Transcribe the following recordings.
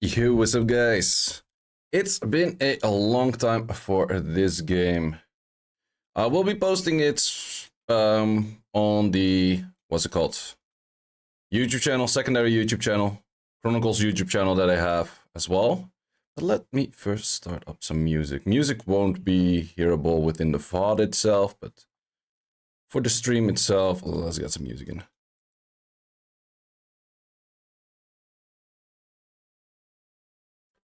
Yo, what's up, guys? It's been a long time for this game. I will be posting it on the what's it called? YouTube channel, secondary YouTube channel, Chronicles YouTube channel that I have as well. But let me first start up some music. Music won't be hearable within the VOD itself, but for the stream itself, let's get some music in.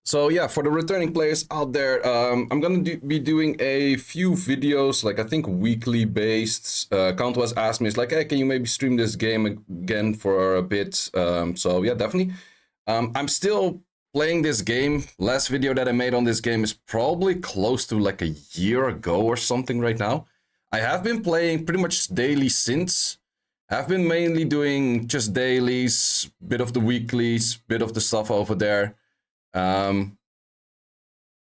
So yeah, for the returning players out there, I'm gonna be doing a few videos, like I think weekly based. Count was asked me, it's like, hey, can you maybe stream this game again for a bit? So yeah, definitely. I'm still playing this game. Last video that I made on this game is probably close to like a year ago or something right now. I have been playing pretty much daily since. I've been mainly doing just dailies, bit of the weeklies, bit of the stuff over there.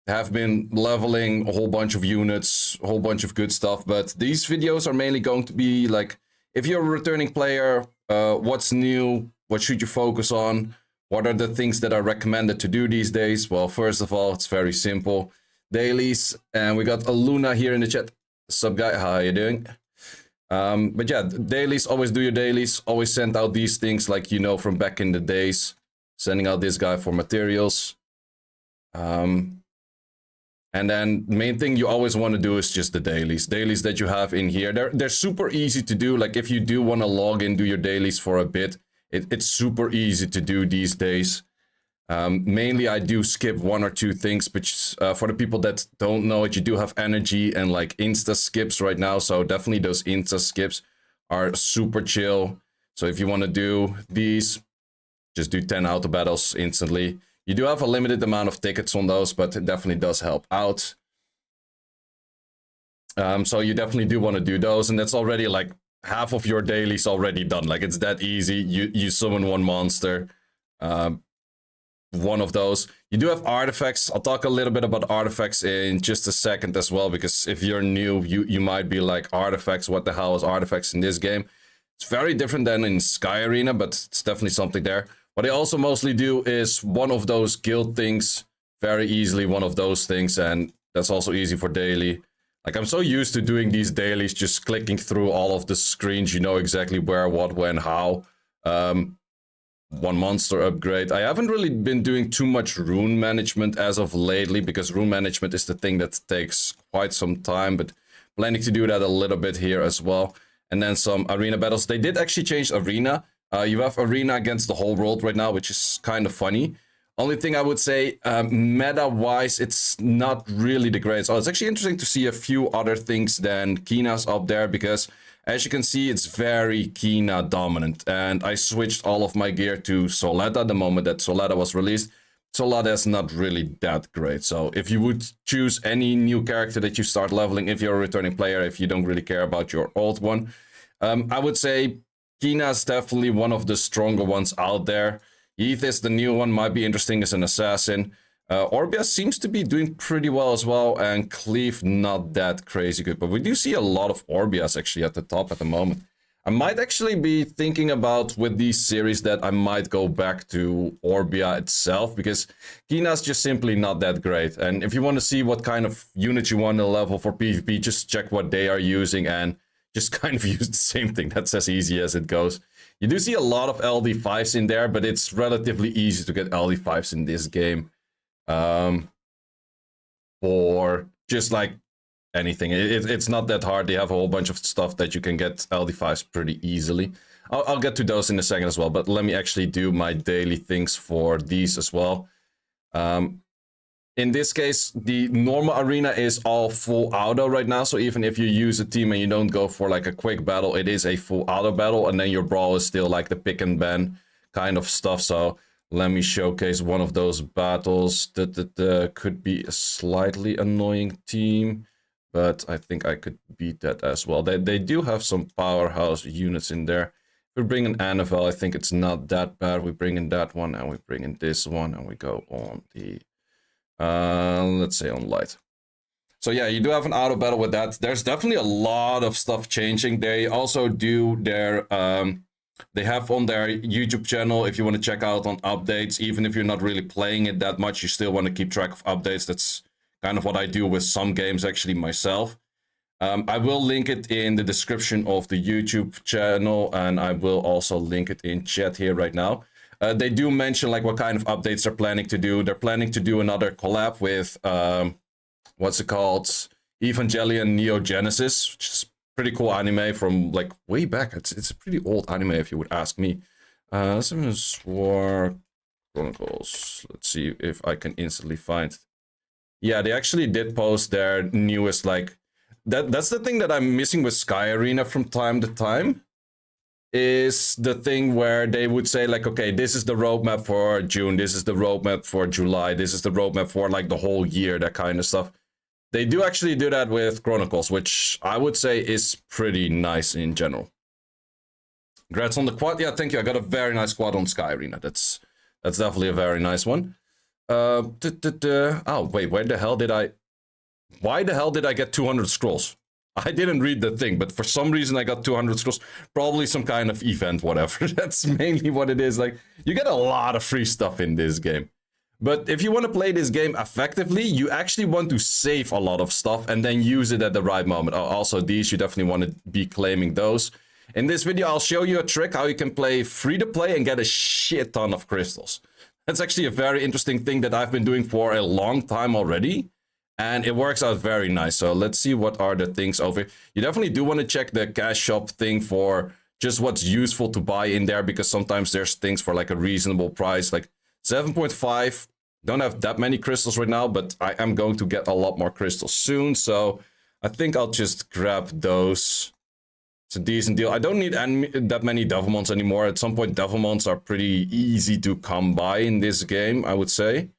Have been leveling a whole bunch of units, a whole bunch of good stuff, but these videos are mainly going to be like, if you're a returning player, what's new, what should you focus on, what are the things that are recommended to do these days? Well, first of all, it's very simple. Dailies, and we got a Luna here in the chat. What's up, guy? How are you doing? But yeah, dailies, always do your dailies, always send out these things like you know from back in the days, sending out this guy for materials. And then main thing you always want to do is just the dailies that you have in here. They're super easy to do. Like if you do want to log in, do your dailies for a bit, it's super easy to do these days. Mainly I do skip one or two things, but for the people that don't know it, you do have energy and like insta skips right now. So definitely those insta skips are super chill. So if you want to do these, just do 10 auto battles instantly. You do have a limited amount of tickets on those, but it definitely does help out. So you definitely do want to do those, and that's already like half of your dailies already done. Like it's that easy. You summon one monster, one of those. You do have artifacts. I'll talk a little bit about artifacts in just a second as well, because if you're new, you might be like, artifacts, what the hell is artifacts in this game? It's very different than in Sky Arena, but it's definitely something there. What I also mostly do is one of those guild things, very easily one of those things, and that's also easy for daily. Like I'm so used to doing these dailies, just clicking through all of the screens, you know exactly where, what, when, how. One monster upgrade. I haven't really been doing too much rune management as of lately, because rune management is the thing that takes quite some time, but planning to do that a little bit here as well. And then some arena battles. They did actually change arena. You have arena against the whole world right now, which is kind of funny. Only thing I would say, meta-wise, it's not really the greatest. Oh, it's actually interesting to see a few other things than Kina's up there, because as you can see, it's very Kina dominant. And I switched all of my gear to Soletta the moment that Soletta was released. Soletta is not really that great. So if you would choose any new character that you start leveling, if you're a returning player, if you don't really care about your old one, I would say Kina is definitely one of the stronger ones out there. Ethis, the new one, might be interesting as an assassin. Orbia seems to be doing pretty well as well, and Cleave not that crazy good. But we do see a lot of Orbias actually at the top at the moment. I might actually be thinking about with these series that I might go back to Orbia itself, because Kina's just simply not that great. And if you want to see what kind of unit you want to level for PvP, just check what they are using and just kind of use the same thing. That's as easy as it goes. You do see a lot of LD5s in there, but it's relatively easy to get LD5s in this game. Or just like anything. It's not that hard. They have a whole bunch of stuff that you can get LD5s pretty easily. I'll get to those in a second as well, but let me actually do my daily things for these as well. In this case, the normal arena is all full auto right now, so even if you use a team and you don't go for like a quick battle, it is a full auto battle, and then your brawl is still like the pick and ban kind of stuff. So let me showcase one of those battles that could be a slightly annoying team, but I think I could beat that as well. They do have some powerhouse units in there. If we bring in Annabelle, I think it's not that bad. We bring in that one, and we bring in this one, and we go on the let's say on light. So yeah, you do have an auto battle with that. There's definitely a lot of stuff changing. They also do their They have on their YouTube channel, if you want to check out on updates, even if you're not really playing it that much, you still want to keep track of updates. That's kind of what I do with some games actually myself. I will link it in the description of the YouTube channel, and I will also link it in chat here right now. They do mention like what kind of updates they're planning to do. They're planning to do another collab with, what's it called? Evangelion Neo Genesis, which is pretty cool anime from like way back. It's a pretty old anime if you would ask me. Summoners War Chronicles. Let's see if I can instantly find. Yeah, they actually did post their newest like. That's the thing that I'm missing with Sky Arena from time to time, is the thing where they would say like, okay, this is the roadmap for June, this is the roadmap for July, this is the roadmap for like the whole year, that kind of stuff. They do actually do that with Chronicles, which I would say is pretty nice in general. Congrats on the quad. Yeah, thank you. I got a very nice quad on Sky Arena. That's definitely a very nice one. Oh, wait, why the hell did I get 200 scrolls? I didn't read the thing, but for some reason I got 200 scrolls. Probably some kind of event, whatever. That's mainly what it is. Like, you get a lot of free stuff in this game. But if you want to play this game effectively, you actually want to save a lot of stuff and then use it at the right moment. Also, these, you definitely want to be claiming those. In this video, I'll show you a trick how you can play free-to-play and get a shit ton of crystals. That's actually a very interesting thing that I've been doing for a long time already. And it works out very nice. So let's see what are the things over here. You definitely do want to check the cash shop thing for just what's useful to buy in there, because sometimes there's things for like a reasonable price, like 7.5. Don't have that many crystals right now, but I am going to get a lot more crystals soon. So I think I'll just grab those. It's a decent deal. I don't need that many Devilmons anymore. At some point, Devilmons are pretty easy to come by in this game, I would say.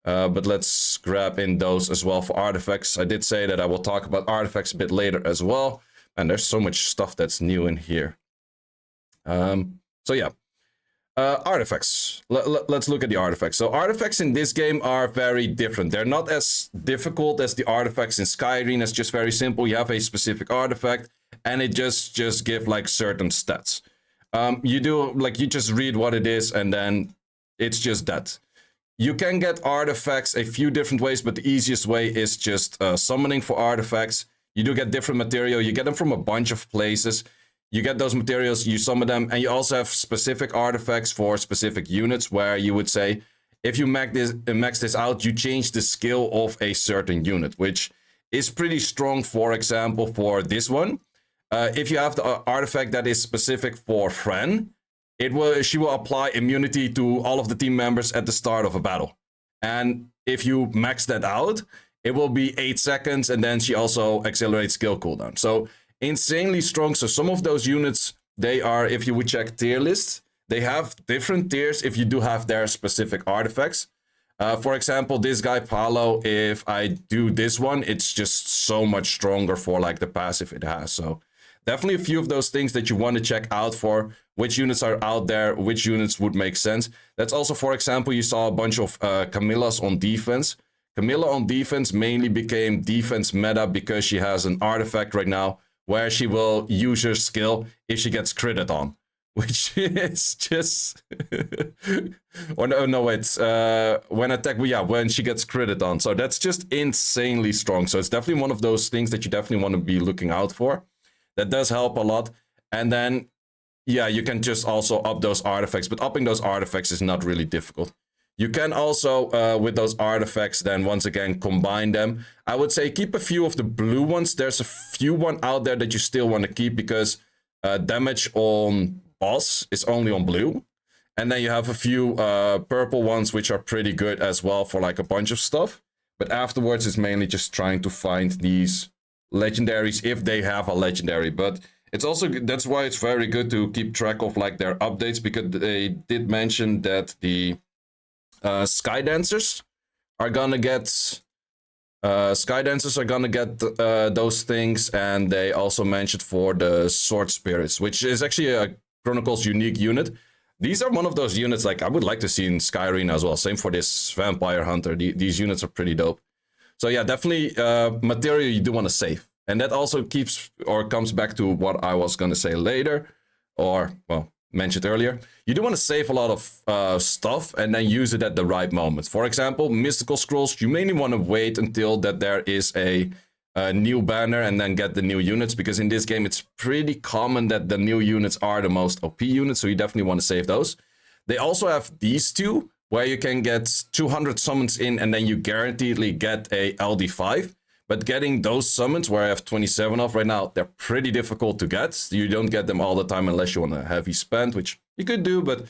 But let's grab in those as well for artifacts. I did say that I will talk about artifacts a bit later as well. And there's so much stuff that's new in here. So yeah. Artifacts. Let's look at the artifacts. So artifacts in this game are very different. They're not as difficult as the artifacts in Sky Arena. It's just very simple. You have a specific artifact and it just give like certain stats. You just read what it is and then it's just that. You can get artifacts a few different ways, but the easiest way is just summoning for artifacts. You do get different material. You get them from a bunch of places. You get those materials, you summon them, and you also have specific artifacts for specific units where you would say, if you max this out, you change the skill of a certain unit, which is pretty strong, for example, for this one. If you have the artifact that is specific for Fran, she will apply immunity to all of the team members at the start of a battle. And if you max that out, it will be 8 seconds, and then she also accelerates skill cooldown. So insanely strong. So some of those units, they are, if you would check tier lists, they have different tiers if you do have their specific artifacts. For example, this guy Paolo, if I do this one, it's just so much stronger for like the passive it has. So definitely a few of those things that you want to check out for which units are out there, which units would make sense. That's also, for example, you saw a bunch of Camillas on defense. Camilla on defense mainly became defense meta because she has an artifact right now where she will use her skill if she gets critted on, which is just or no, it's when she gets critted on. So that's just insanely strong. So it's definitely one of those things that you definitely want to be looking out for. That does help a lot. And then yeah, you can just also up those artifacts, but upping those artifacts is not really difficult. You can also, with those artifacts, then once again, combine them. I would say keep a few of the blue ones. There's a few one out there that you still want to keep because damage on boss is only on blue. And then you have a few purple ones, which are pretty good as well for like a bunch of stuff. But afterwards, it's mainly just trying to find these legendaries if they have a legendary. But it's also, that's why it's very good to keep track of like their updates, because they did mention that the Sky Dancers are gonna get those things, and they also mentioned for the Sword Spirits, which is actually a Chronicles unique unit. These are one of those units like I would like to see in Sky Arena as well. Same for this Vampire Hunter. These units are pretty dope. So yeah, definitely material you do want to save, and that also keeps or comes back to what I was gonna say later, or well, mentioned earlier, you do want to save a lot of stuff and then use it at the right moment. For example, mystical scrolls, you mainly want to wait until that there is a new banner and then get the new units, because in this game it's pretty common that the new units are the most OP units, so you definitely want to save those. They also have these two, where you can get 200 summons in and then you guaranteedly get a LD5. But getting those summons, where I have 27 of right now, they're pretty difficult to get. You don't get them all the time unless you want a heavy spend, which you could do, but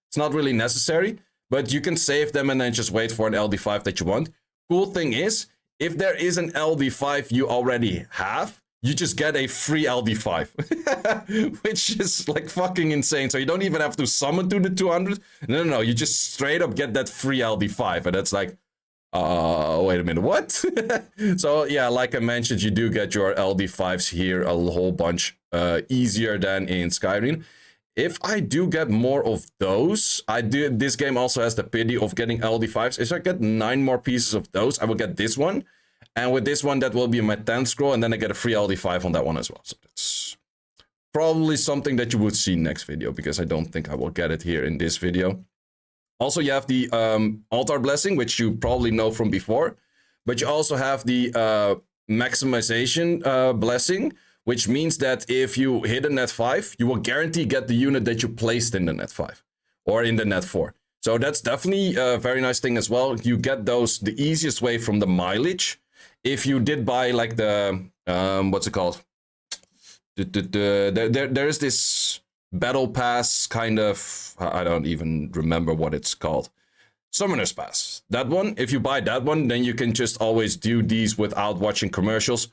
it's not really necessary. But you can save them and then just wait for an LD5 that you want. Cool thing is, if there is an LD5 you already have, you just get a free LD5, which is like fucking insane. So you don't even have to summon to the 200. No, you just straight up get that free LD5, and that's like, wait a minute, what? So yeah, like I mentioned, you do get your LD5s here a whole bunch easier than in Skyrim. If I do get more of those, this game also has the pity of getting LD5s. If I get 9 more pieces of those, I will get this one. And with this one, that will be my 10th scroll, and then I get a free LD5 on that one as well. So that's probably something that you would see next video, because I don't think I will get it here in this video. Also, you have the altar blessing, which you probably know from before. But you also have the maximization blessing, which means that if you hit a net 5, you will guarantee get the unit that you placed in the net 5 or in the net 4. So that's definitely a very nice thing as well. You get those the easiest way from the mileage. If you did buy like the, what's it called? There is this battle pass kind of, I don't even remember what it's called. Summoners Pass. That one, if you buy that one, then you can just always do these without watching commercials.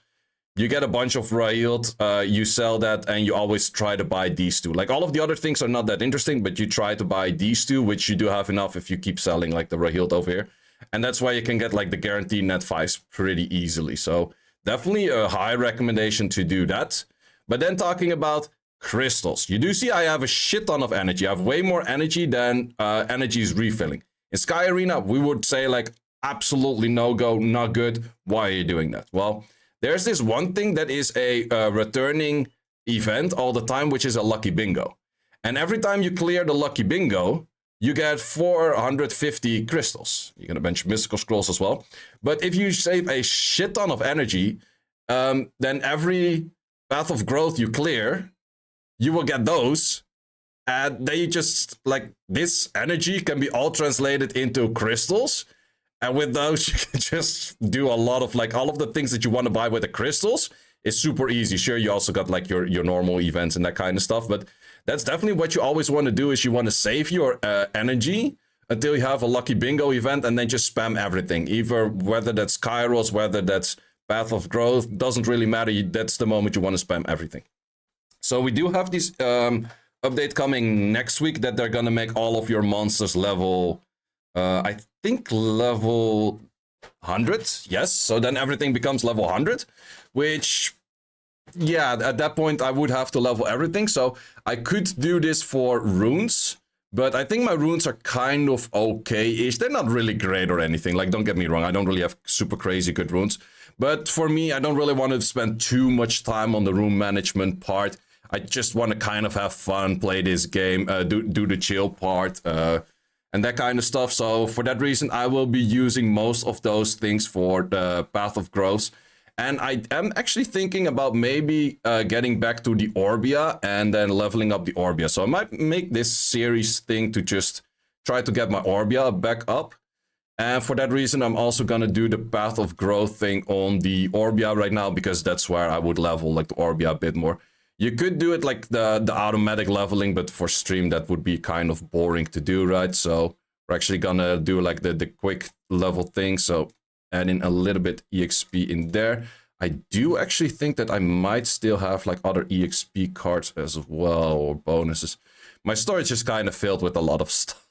You get a bunch of Rahild, you sell that, and you always try to buy these two. Like, all of the other things are not that interesting, but you try to buy these two, which you do have enough if you keep selling, like, the Rahild over here. And that's why you can get, like, the guaranteed net 5s pretty easily. So, definitely a high recommendation to do that. But then talking about crystals. You do see I have a shit ton of energy. I have way more energy than energy is refilling. In Sky Arena, we would say, like, absolutely no go, not good. Why are you doing that? Well, there's this one thing that is a returning event all the time, which is a lucky bingo. And every time you clear the lucky bingo, you get 450 crystals. You're going to bench mystical scrolls as well. But if you save a shit ton of energy, then every path of growth you clear, you will get those. And they just, like, this energy can be all translated into crystals. And with those, you can just do a lot of, like, all of the things that you want to buy with the crystals. It's super easy. Sure, you also got, like, your normal events and that kind of stuff. But that's definitely what you always want to do, is you want to save your energy until you have a lucky bingo event, and then just spam everything. Either whether that's Kairos, whether that's Path of Growth, doesn't really matter. That's the moment you want to spam everything. So we do have this update coming next week that they're going to make all of your monsters level... I think level 100, yes. So then everything becomes level 100, which, yeah, at that point I would have to level everything. So I could do this for runes, but I think my runes are kind of okay-ish. They're not really great or anything. Like, don't get me wrong, I don't really have super crazy good runes. But for me, I don't really want to spend too much time on the rune management part. I just want to kind of have fun, play this game, do the chill part, and that kind of stuff. So for that reason, I will be using most of those things for the Path of Growth. And I am actually thinking about maybe getting back to the Orbia and then leveling up the Orbia. So I might make this series thing to just try to get my Orbia back up. And for that reason, I'm also going to do the Path of Growth thing on the Orbia right now, because that's where I would level, like, the Orbia a bit more. You could do it like the automatic leveling, but for stream that would be kind of boring to do, right? So we're actually gonna do like the quick level thing. So add in a little bit EXP in there. I do actually think that I might still have like other EXP cards as well, or bonuses. My storage is kind of filled with a lot of stuff.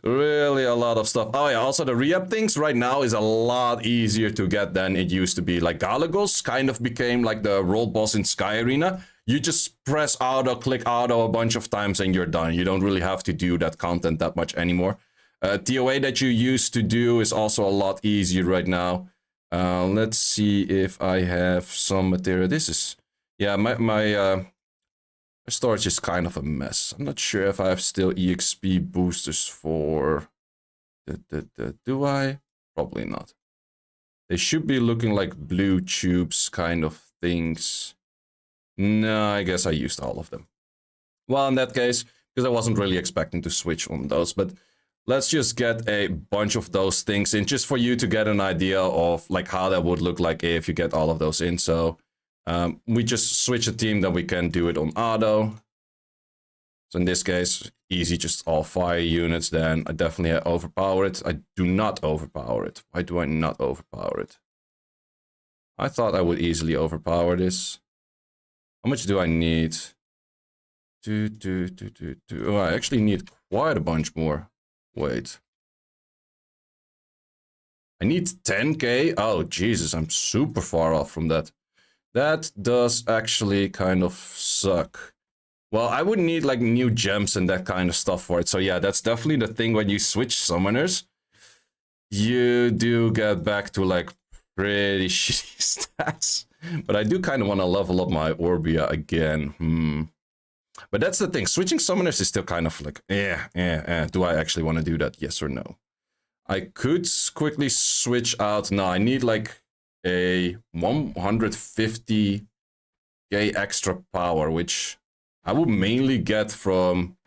Really a lot of stuff. Oh yeah, also the re-up things right now is a lot easier to get than it used to be. Like Galagos kind of became like the world boss in Sky Arena. You just press auto, click auto a bunch of times and you're done. You don't really have to do that content that much anymore. TOA that you used to do is also a lot easier right now. Let's see if I have some material. This is, yeah, my Storage is kind of a mess. I'm not sure if I have still EXP boosters for... Do I? Probably not. They should be looking like blue tubes kind of things. No, I guess I used all of them. Well, in that case, because I wasn't really expecting to switch on those, but let's just get a bunch of those things in, just for you to get an idea of like how that would look like if you get all of those in. So we just switch a team, then we can do it on auto. So in this case, easy, just all fire units, then I definitely overpower it. I do not overpower it. Why do I not overpower it? I thought I would easily overpower this. How much do I need? Oh, I actually need quite a bunch more. Wait. I need 10k? Oh, Jesus, I'm super far off from that. That does actually kind of suck. Well, I would need like new gems and that kind of stuff for it. So yeah, that's definitely the thing when you switch summoners. You do get back to like pretty shitty stats. But I do kind of want to level up my Orbia again. But that's the thing. Switching summoners is still kind of like, do I actually want to do that? Yes or no? I could quickly switch out. No, I need like a 150k extra power, which I would mainly get from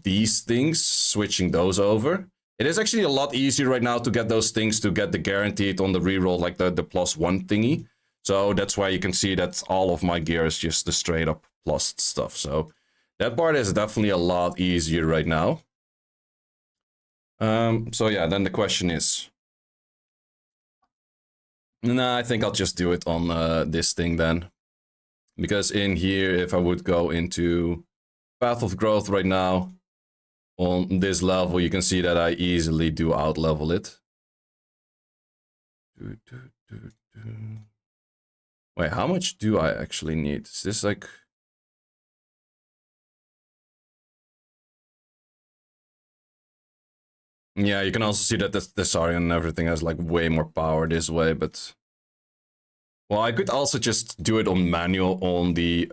these things, switching those over. It is actually a lot easier right now to get those things to get the guaranteed on the reroll, like the +1 thingy. So that's why you can see that all of my gear is just the straight up plus stuff. So that part is definitely a lot easier right now. So yeah, then the question is... Nah, I think I'll just do it on this thing then. Because in here, if I would go into Path of Growth right now, on this level, you can see that I easily do out-level it. Wait, how much do I actually need? Is this like... Yeah, you can also see that the Saurian and everything has like way more power this way, but... Well, I could also just do it on manual on the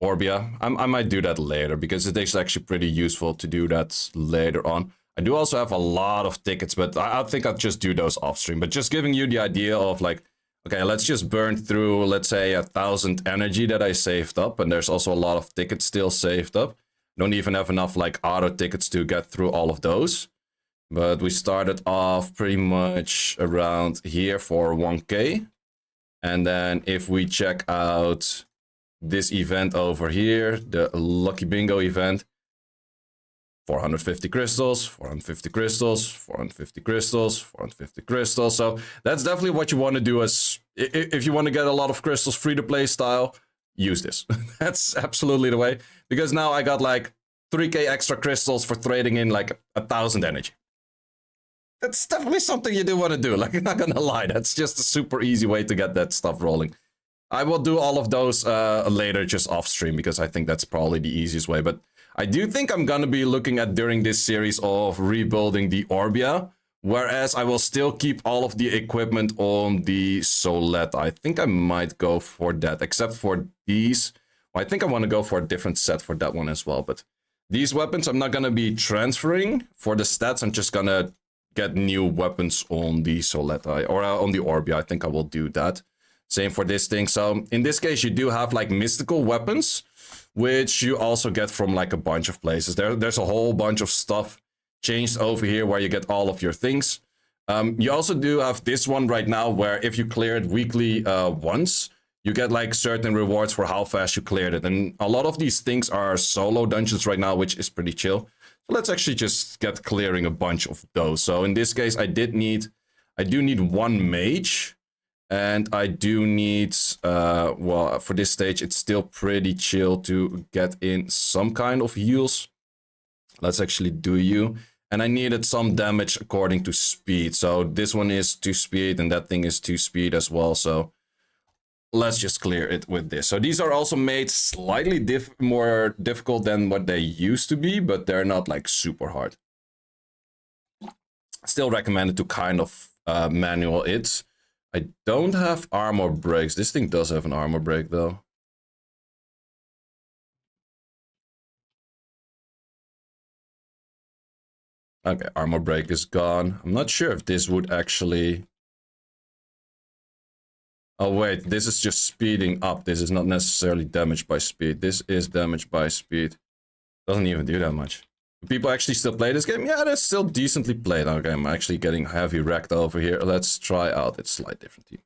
Orbia. I might do that later, because it is actually pretty useful to do that later on. I do also have a lot of tickets, but I think I'll just do those off stream. But just giving you the idea of like, okay, let's just burn through, let's say, 1,000 energy that I saved up. And there's also a lot of tickets still saved up. Don't even have enough like auto tickets to get through all of those. But we started off pretty much around here for 1k. And then if we check out this event over here, the Lucky Bingo event, 450 crystals, 450 crystals, 450 crystals, 450 crystals. So that's definitely what you want to do as if you want to get a lot of crystals free to play style, use this. That's absolutely the way, because now I got like 3k extra crystals for trading in like 1,000 energy. That's definitely something you do want to do. Like, I'm not gonna lie, that's just a super easy way to get that stuff rolling. I will do all of those later, just off stream, because I think that's probably the easiest way. But I do think I'm gonna be looking at during this series of rebuilding the Orbia, whereas I will still keep all of the equipment on the Solette. I think I might go for that, except for these. Well, I think I want to go for a different set for that one as well. But these weapons I'm not gonna be transferring for the stats. I'm just gonna get new weapons on the Solette or on the Orbia. I think I will do that. Same for this thing. So in this case, you do have like mystical weapons, which you also get from like a bunch of places. There's a whole bunch of stuff changed over here where you get all of your things. You also do have this one right now where if you clear it weekly once, you get like certain rewards for how fast you cleared it. And a lot of these things are solo dungeons right now, which is pretty chill. So let's actually just get clearing a bunch of those. So in this case, I do need one mage. And I do need, well, for this stage, it's still pretty chill to get in some kind of heals. Let's actually do you. And I needed some damage according to speed. So this one is 2 speed and that thing is 2 speed as well. So let's just clear it with this. So these are also made slightly more difficult than what they used to be, but they're not like super hard. Still recommended to kind of manual it. I don't have armor breaks. This thing does have an armor break though. Okay, armor break is gone. I'm not sure if this would actually... Oh wait, this is just speeding up. This is not necessarily damaged by speed. This is damaged by speed. Doesn't even do that much. Do people actually still play this game? Yeah, that's still decently played. Okay, I'm actually getting heavy wrecked over here. Let's try out its slight different team.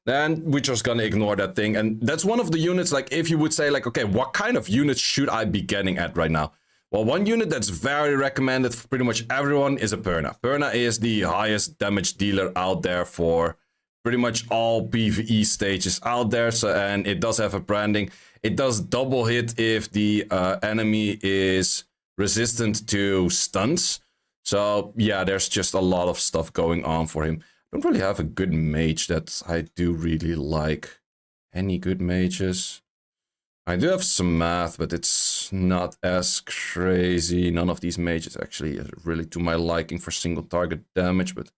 Then we're just gonna ignore that thing. And that's one of the units, like, if you would say, like, okay, what kind of units should I be getting at right now? Well, one unit that's very recommended for pretty much everyone is a Perna. Perna is the highest damage dealer out there for pretty much all PvE stages out there. So, and it does have a branding. It does double hit if the enemy is resistant to stunts. So yeah, there's just a lot of stuff going on for him. I don't really have a good mage that I do really like. Any good mages? I do have some math, but it's not as crazy. None of these mages actually are really to my liking for single target damage, but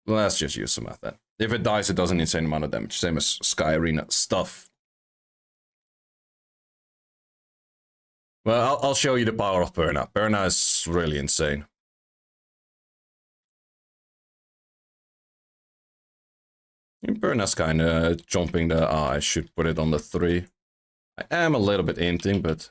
let's just use some math then. If it dies, it does an insane amount of damage. Same as Sky Arena stuff. Well, I'll show you the power of Perna. Perna is really insane. Perna's kind of jumping the... I should put it on the 3. I am a little bit inting, but...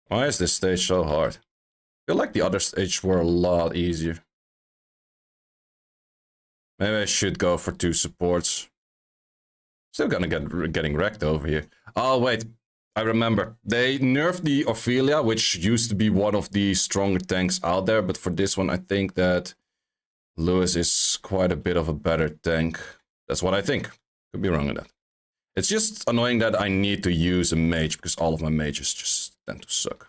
Why is this stage so hard? I feel like the other stages were a lot easier. Maybe I should go for 2 supports. Still gonna getting wrecked over here. Oh, wait. I remember. They nerfed the Ophelia, which used to be one of the stronger tanks out there. But for this one, I think that Lewis is quite a bit of a better tank. That's what I think. Could be wrong with that. It's just annoying that I need to use a mage because all of my mages just tend to suck.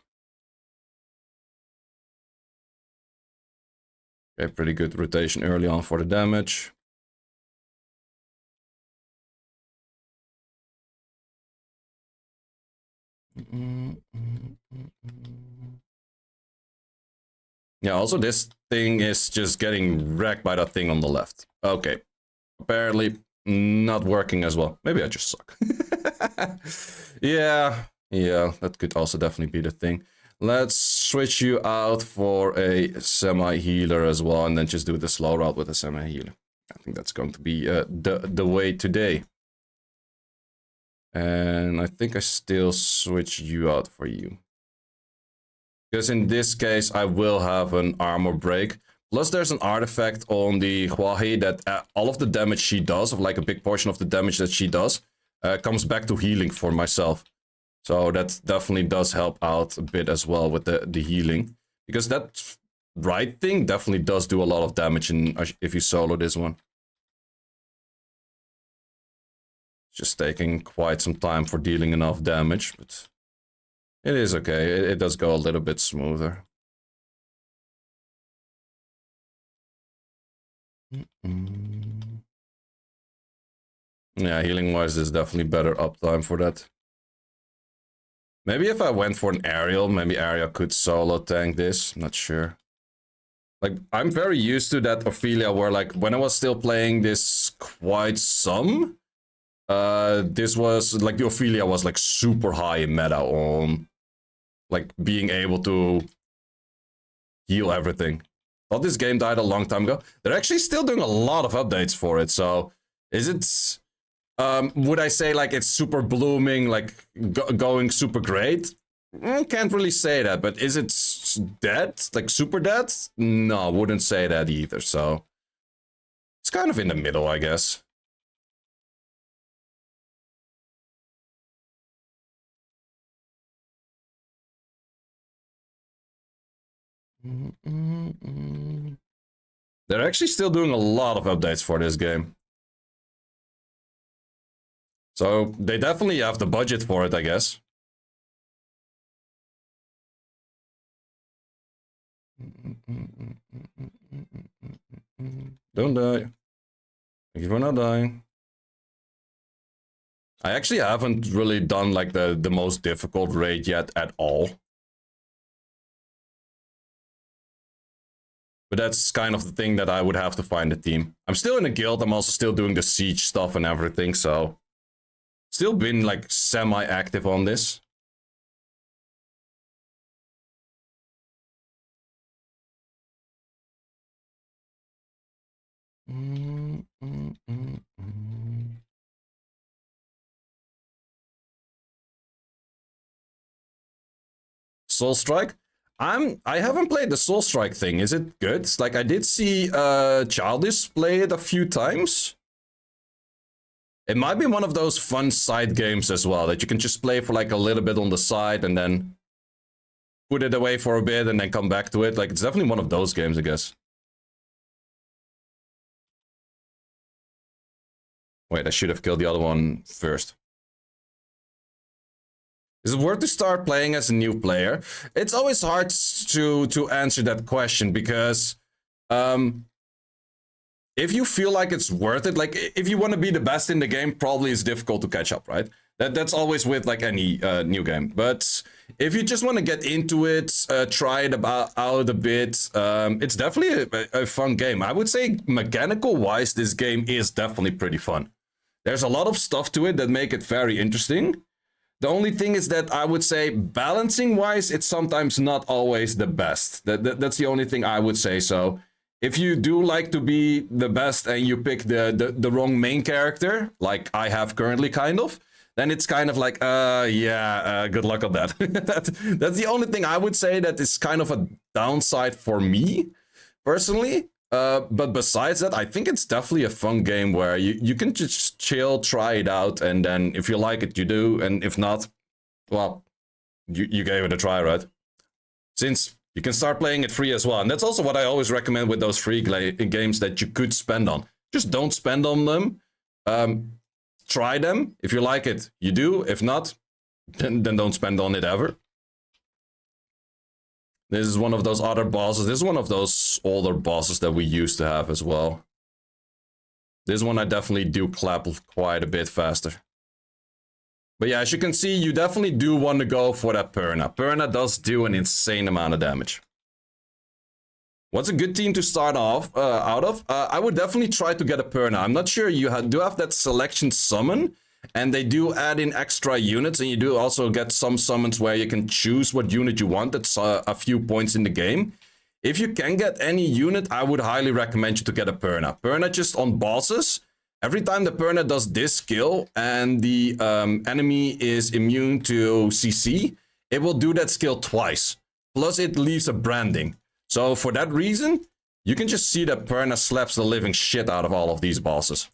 Okay, pretty good rotation early on for the damage. Yeah, also this thing is just getting wrecked by that thing on the left. Okay, apparently not working as well. Maybe I just suck. Yeah, that could also definitely be the thing. Let's switch you out for a semi-healer as well, and then just do the slow route with a semi-healer. I think that's going to be the way today. And I think I still switch you out for you. Because in this case, I will have an armor break. Plus, there's an artifact on the Huahi that all of the damage she does, of like a big portion of the damage that she does, comes back to healing for myself. So that definitely does help out a bit as well with the healing. Because that right thing definitely does do a lot of damage if you solo this one. Just taking quite some time for dealing enough damage, but it is okay. It does go a little bit smoother. Yeah, healing-wise, there's definitely better uptime for that. Maybe if I went for an aerial, maybe Arya could solo tank this. Not sure. Like, I'm very used to that Ophelia where, like, when I was still playing this quite some, this was, like, the Ophelia was, like, super high in meta on, like, being able to heal everything. Thought this game died a long time ago. They're actually still doing a lot of updates for it, so is it... would I say like it's super blooming, like going super great? Can't really say that, but is it dead? Like super dead? No, wouldn't say that either, so it's kind of in the middle, I guess. They're actually still doing a lot of updates for this game. So they definitely have the budget for it, I guess. Don't die. Thank you for not dying. I actually haven't really done like the most difficult raid yet at all. But that's kind of the thing that I would have to find a team. I'm still in a guild. I'm also still doing the siege stuff and everything, so still been like semi-active on this. Soul Strike? I haven't played the Soul Strike thing. Is it good? Like I did see Childish play it a few times. It might be one of those fun side games as well that you can just play for like a little bit on the side and then put it away for a bit and then come back to it. Like it's definitely one of those games, I guess. Wait, I should have killed the other one first. Is it worth to start playing as a new player? It's always hard to answer that question because if you feel like it's worth it, like if you want to be the best in the game, probably it's difficult to catch up, right? That's always with like any new game. But if you just want to get into it, try it out a bit, it's definitely a fun game. I would say mechanical wise, this game is definitely pretty fun. There's a lot of stuff to it that make it very interesting. The only thing is that I would say balancing wise, it's sometimes not always the best. That's the only thing I would say. So if you do like to be the best and you pick the wrong main character, like I have currently kind of, then it's kind of like, good luck on that. That's the only thing I would say that is kind of a downside for me, personally. But besides that, I think it's definitely a fun game where you can just chill, try it out, and then if you like it, you do, and if not, well, you gave it a try, right? Since you can start playing it free as well, and that's also what I always recommend with those free games that you could spend on. Just don't spend on them. Try them. If you like it, you do. If not, then don't spend on it ever. This is one of those other bosses. This is one of those older bosses that we used to have as well. This one I definitely do clap quite a bit faster. But yeah, as you can see, you definitely do want to go for that Perna. Perna does do an insane amount of damage. What's a good team to start off out of? I would definitely try to get a Perna. I'm not sure you do have that selection summon. And they do add in extra units, and you do also get some summons where you can choose what unit you want. That's a few points in the game. If you can get any unit, I would highly recommend you to get a Perna. Perna just on bosses. Every time the Perna does this skill and the enemy is immune to CC, it will do that skill twice. Plus it leaves a branding. So for that reason, you can just see that Perna slaps the living shit out of all of these bosses.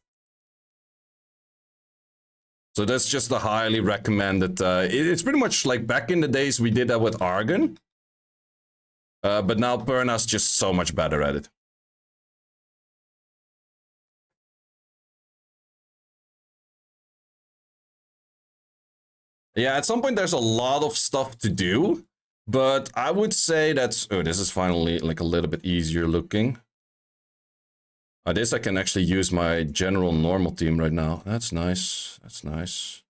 So that's just a highly recommended. It's pretty much like back in the days we did that with Argon. But now Perna's just so much better at it. Yeah, at some point there's a lot of stuff to do. But I would say that's... Oh, this is finally like a little bit easier looking. This I can actually use my general normal team right now. That's nice. That's nice.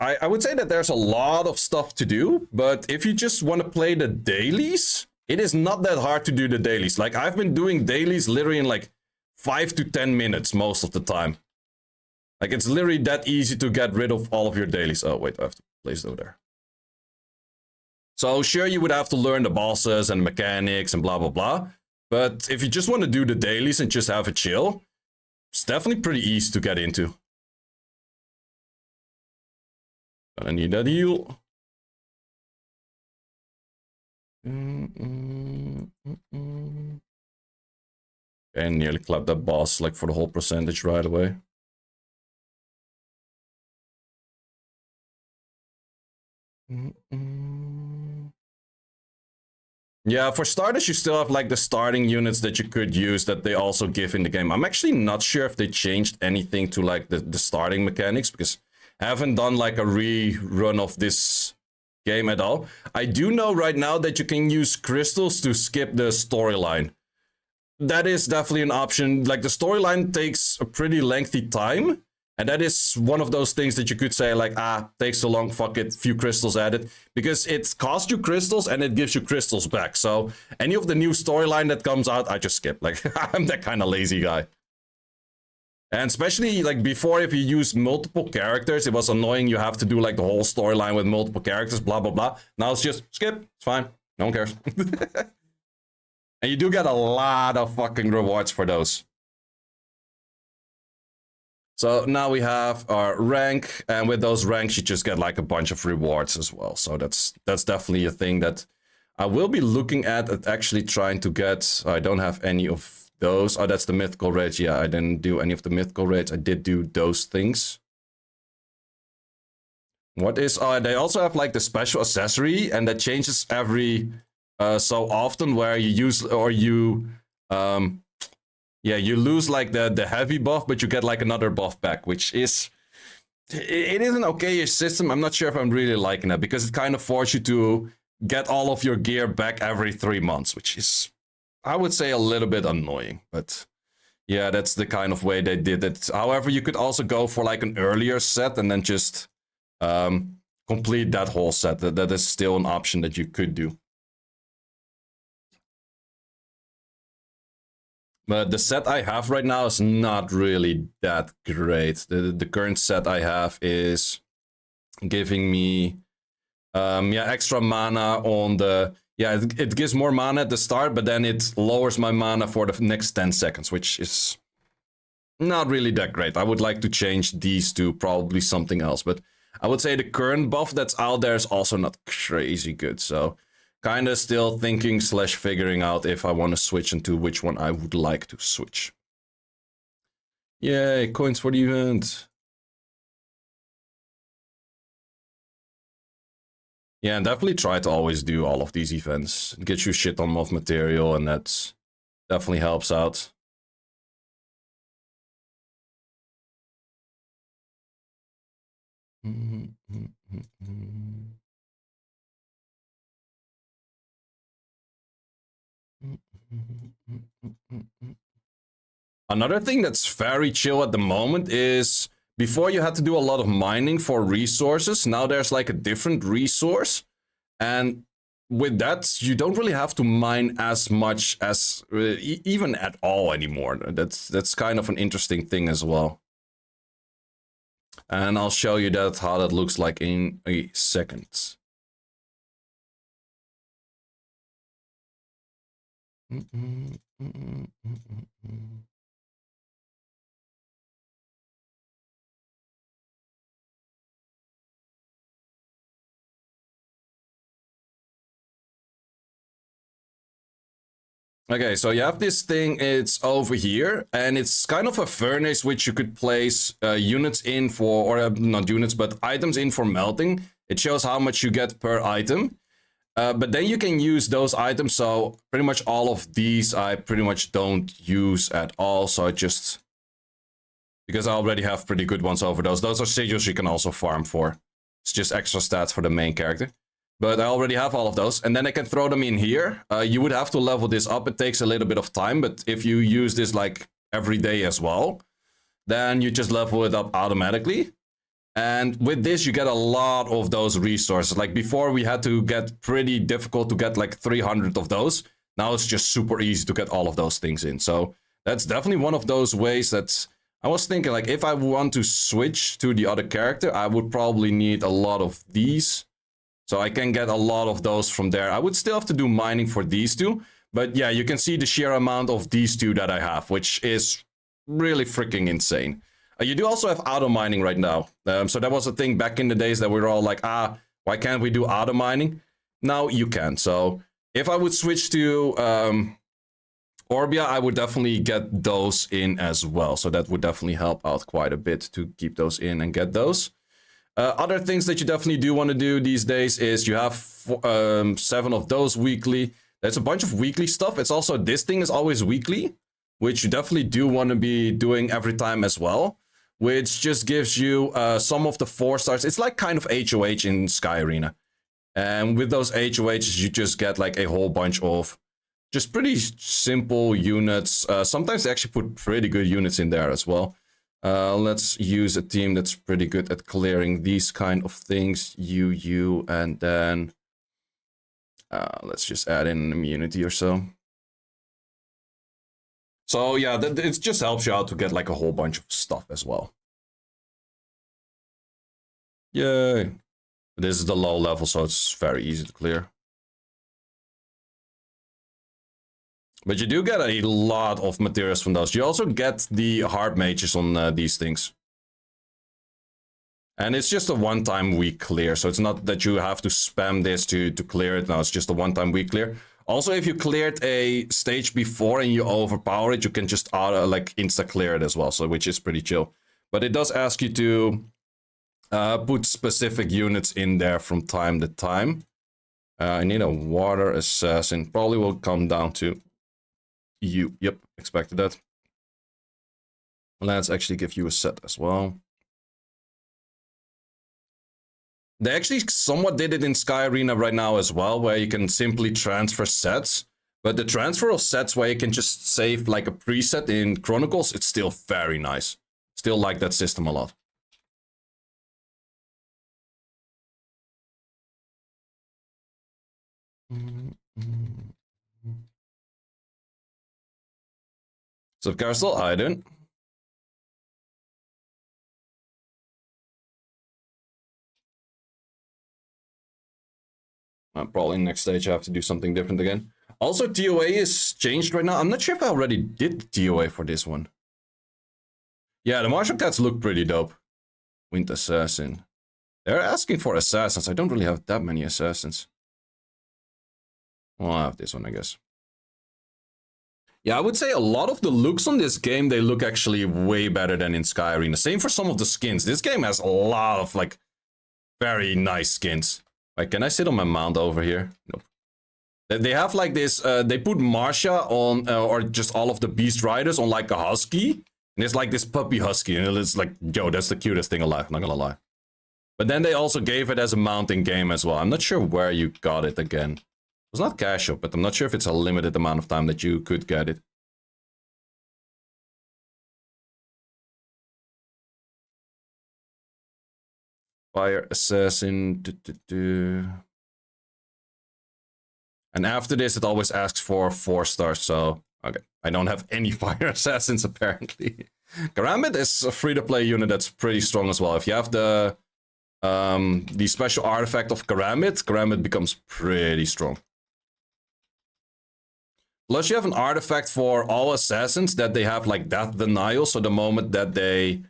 I would say that there's a lot of stuff to do, but if you just want to play the dailies, it is not that hard to do the dailies. Like I've been doing dailies literally in like 5 to 10 minutes most of the time. Like it's literally that easy to get rid of all of your dailies. Oh wait, I have to place it over there. So sure, you would have to learn the bosses and mechanics and blah blah blah. But if you just want to do the dailies and just have a chill, it's definitely pretty easy to get into. Gonna need that heal. And nearly clapped that boss like for the whole percentage right away. Yeah, for starters, you still have like the starting units that you could use that they also give in the game. I'm actually not sure if they changed anything to like the starting mechanics because I haven't done like a rerun of this game at all. I do know right now that you can use crystals to skip the storyline. that is definitely an option. Like, the storyline takes a pretty lengthy time, and that is one of those things that you could say, like, takes so long, fuck it, few crystals added, because it costs you crystals and it gives you crystals back. So any of the new storyline that comes out, I just skip. Like, I'm that kind of lazy guy. And especially, like, before, if you use multiple characters, it was annoying. You have to do, like, the whole storyline with multiple characters, blah, blah, blah. Now it's just skip. It's fine. No one cares. And you do get a lot of fucking rewards for those. So now we have our rank, and with those ranks, you just get, like, a bunch of rewards as well. So that's definitely a thing that I will be looking at actually trying to get. I don't have any of those. Oh, that's the mythical raids. Yeah, I didn't do any of the mythical raids. I did do those things. What is... Oh, they also have, like, the special accessory, and that changes every so often, where you use, or you... yeah, you lose, like, the heavy buff, but you get, like, another buff back, which is... It is an okay-ish system. I'm not sure if I'm really liking that, because it kind of forces you to get all of your gear back every 3 months, which is... I would say a little bit annoying, but yeah, that's the kind of way they did it. However, you could also go for, like, an earlier set and then just complete that whole set. That is still an option that you could do. But the set I have right now is not really that great. The current set I have is giving me extra mana on the... Yeah, it gives more mana at the start, but then it lowers my mana for the next 10 seconds, which is not really that great. I would like to change these to probably something else, but I would say the current buff that's out there is also not crazy good. So kind of still thinking / figuring out if I want to switch into which one I would like to switch. Yay, coins for the event. Yeah, and definitely try to always do all of these events. It gets you shit ton of material, and that definitely helps out. Another thing that's very chill at the moment is... Before you had to do a lot of mining for resources, now there's, like, a different resource. And with that, you don't really have to mine as much as, even at all anymore. That's kind of an interesting thing as well. And I'll show you how that looks like in a second. Okay, so you have this thing, it's over here, and it's kind of a furnace which you could place units in for, or not units, but items in for melting. It shows how much you get per item. But then you can use those items, so pretty much all of these I pretty much don't use at all, so I just... Because I already have pretty good ones over those. Those are sigils you can also farm for. It's just extra stats for the main character. But I already have all of those, and then I can throw them in here. You would have to level this up. It takes a little bit of time, but if you use this, like, every day as well, then you just level it up automatically. And with this, you get a lot of those resources. Like, before, we had to get pretty difficult to get, like, 300 of those. Now it's just super easy to get all of those things in. So that's definitely one of those ways that... I was thinking, like, if I want to switch to the other character, I would probably need a lot of these. So I can get a lot of those from there. I would still have to do mining for these two. But yeah, you can see the sheer amount of these two that I have, which is really freaking insane. You do also have auto mining right now. So that was a thing back in the days that we were all like, why can't we do auto mining? Now you can. So if I would switch to Orbia, I would definitely get those in as well. So that would definitely help out quite a bit to keep those in and get those. Other things that you definitely do want to do these days is you have 7 of those weekly. There's a bunch of weekly stuff. It's also, this thing is always weekly, which you definitely do want to be doing every time as well, which just gives you some of the 4 stars. It's like kind of HOH in Sky Arena. And with those HOHs, you just get like a whole bunch of just pretty simple units. Sometimes they actually put pretty good units in there as well. Let's use a team that's pretty good at clearing these kind of things. You, and then let's just add in an immunity or so. So yeah, it just helps you out to get like a whole bunch of stuff as well. Yay. This is the low level, so it's very easy to clear. But you do get a lot of materials from those. You also get the hard mages on these things. And it's just a one-time week clear, so it's not that you have to spam this to clear it. No, it's just a one-time week clear. Also, if you cleared a stage before and you overpower it, you can just like insta-clear it as well, so which is pretty chill. But it does ask you to put specific units in there from time to time. I need a water assassin. Probably will come down to you. Yep, expected that. Let's actually give you a set as well. They actually somewhat did it in Sky Arena right now as well, where you can simply transfer sets. But the transfer of sets where you can just save like a preset in Chronicles, it's still very nice. Still like that system a lot. So Carousel Iden. Probably next stage I have to do something different again. Also, TOA is changed right now. I'm not sure if I already did TOA for this one. Yeah, the martial cats look pretty dope. Wind Assassin. They're asking for assassins. I don't really have that many assassins. Well, I have this one, I guess. Yeah, I would say a lot of the looks on this game, they look actually way better than in Sky Arena. Same for some of the skins. This game has a lot of, like, very nice skins. Like, can I sit on my mount over here? Nope. They have, like, this, they put Marcia on, or just all of the Beast Riders on, like, a husky. And it's like this puppy husky, and it's like, yo, that's the cutest thing alive, not gonna lie. But then they also gave it as a mounting game as well. I'm not sure where you got it again. It was not casual, but I'm not sure if it's a limited amount of time that you could get it. Fire Assassin. And after this, it always asks for 4 stars, so... Okay, I don't have any Fire Assassins, apparently. Karambit is a free-to-play unit that's pretty strong as well. If you have the special artifact of Karambit becomes pretty strong. Plus, you have an artifact for all assassins that they have, like, death denial, so the moment that they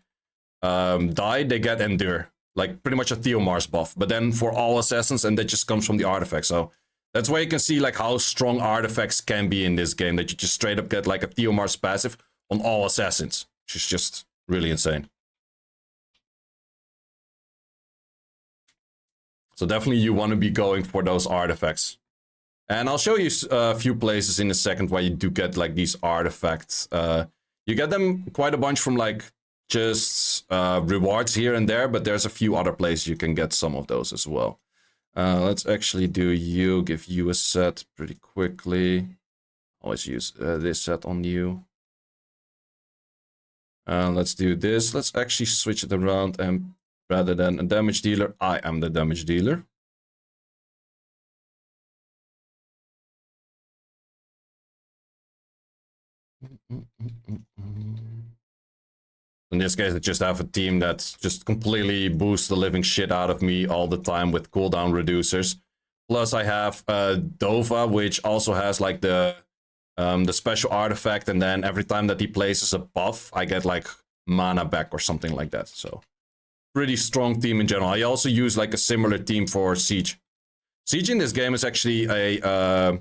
die, they get Endure. Like, pretty much a Theomars buff. But then for all assassins, and that just comes from the artifact, so... That's where you can see like how strong artifacts can be in this game. That you just straight up get like a Theomars passive on all assassins. Which is just really insane. So definitely you want to be going for those artifacts. And I'll show you a few places in a second where you do get like these artifacts. You get them quite a bunch from like just rewards here and there. But there's a few other places you can get some of those as well. Let's actually give you a set pretty quickly. Always use this set on you. Let's do this. Let's actually switch it around, and rather than a damage dealer, I am the damage dealer. In this case, I just have a team that just completely boosts the living shit out of me all the time with cooldown reducers. Plus, I have Dova, which also has like the special artifact, and then every time that he places a buff, I get like mana back or something like that. So, pretty strong team in general. I also use like a similar team for Siege. Siege in this game is actually a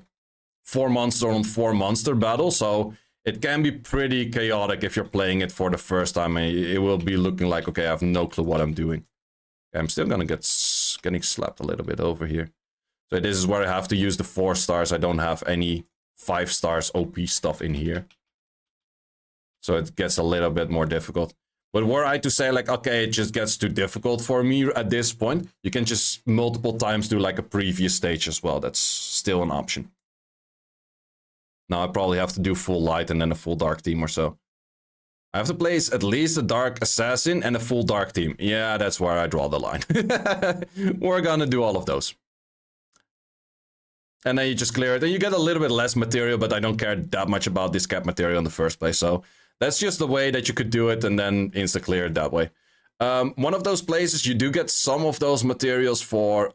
4 monster on 4 monster battle, so it can be pretty chaotic if you're playing it for the first time. It will be looking like, okay, I have no clue what I'm doing. I'm still gonna getting slapped a little bit over here. So this is where I have to use the 4 stars. I don't have any 5 stars OP stuff in here. So it gets a little bit more difficult. But were I to say like, okay, it just gets too difficult for me at this point, you can just multiple times do like a previous stage as well. That's still an option. Now I probably have to do full light and then a full dark team or so. I have to place at least a dark assassin and a full dark team. Yeah, that's where I draw the line. We're gonna do all of those. And then you just clear it. And you get a little bit less material, but I don't care that much about this cap material in the first place. So that's just the way that you could do it and then insta-clear it that way. One of those places you do get some of those materials for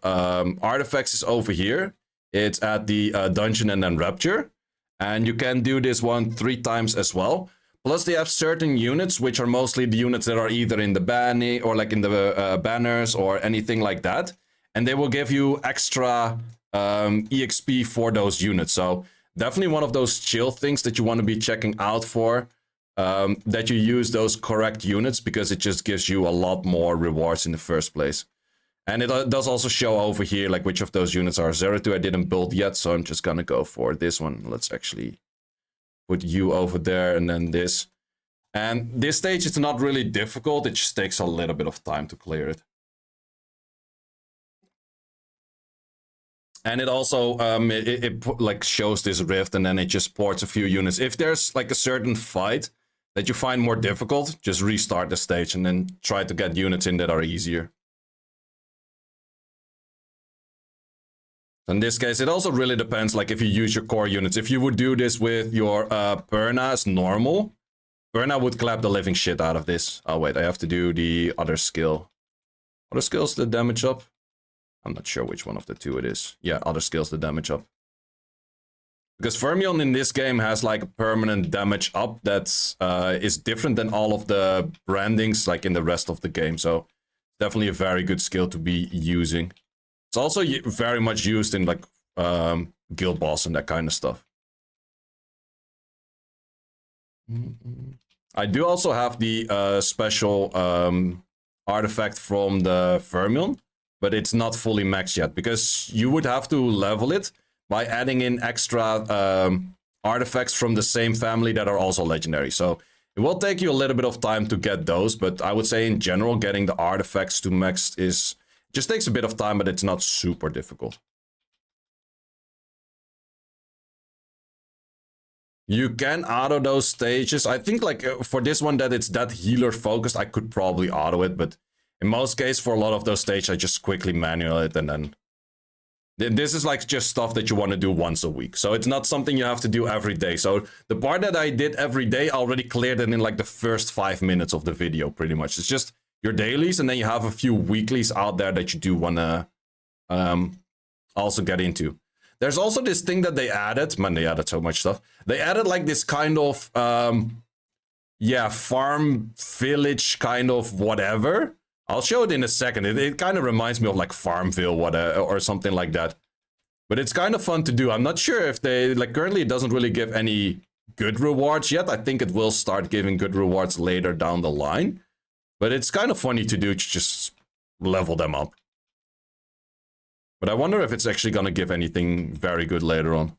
artifacts is over here. It's at the dungeon and then rapture. And you can do this one 3 times as well. Plus, they have certain units, which are mostly the units that are either in the banner or like in the banners or anything like that. And they will give you extra EXP for those units. So definitely one of those chill things that you want to be checking out for. That you use those correct units because it just gives you a lot more rewards in the first place. And it does also show over here like which of those units are. Zeratul I didn't build yet, so I'm just gonna go for this one. Let's actually put you over there and then this. And this stage, it's not really difficult. It just takes a little bit of time to clear it. And it also like shows this rift and then it just ports a few units. If there's like a certain fight that you find more difficult, just restart the stage and then try to get units in that are easier. In this case, it also really depends, like if you use your core units. If you would do this with your Perna as normal, Perna would clap the living shit out of this. Oh wait, I have to do the other skill. Other skills the damage up? I'm not sure which one of the two it is. Yeah, other skills the damage up. Because Fermion in this game has like a permanent damage up that is different than all of the brandings like in the rest of the game. So definitely a very good skill to be using. It's also very much used in like guild boss and that kind of stuff. I do also have the special artifact from the Fermion, but it's not fully maxed yet because you would have to level it by adding in extra artifacts from the same family that are also legendary. So it will take you a little bit of time to get those, but I would say in general getting the artifacts to maxed is just takes a bit of time, but it's not super difficult. You can auto those stages. I think like for this one that it's that healer focused, I could probably auto it, but in most cases for a lot of those stages, I just quickly manual it and then this is like just stuff that you want to do once a week. So it's not something you have to do every day. So the part that I did every day, I already cleared it in like the first 5 minutes of the video, pretty much. It's just your dailies, and then you have a few weeklies out there that you do want to also get into. There's also this thing that they added. Man, they added so much stuff. They added like this kind of, yeah, farm village kind of whatever. I'll show it in a second. It kind of reminds me of like Farmville or something like that. But it's kind of fun to do. I'm not sure if they, like currently it doesn't really give any good rewards yet. I think it will start giving good rewards later down the line. But it's kind of funny to do to just level them up. But I wonder if it's actually going to give anything very good later on.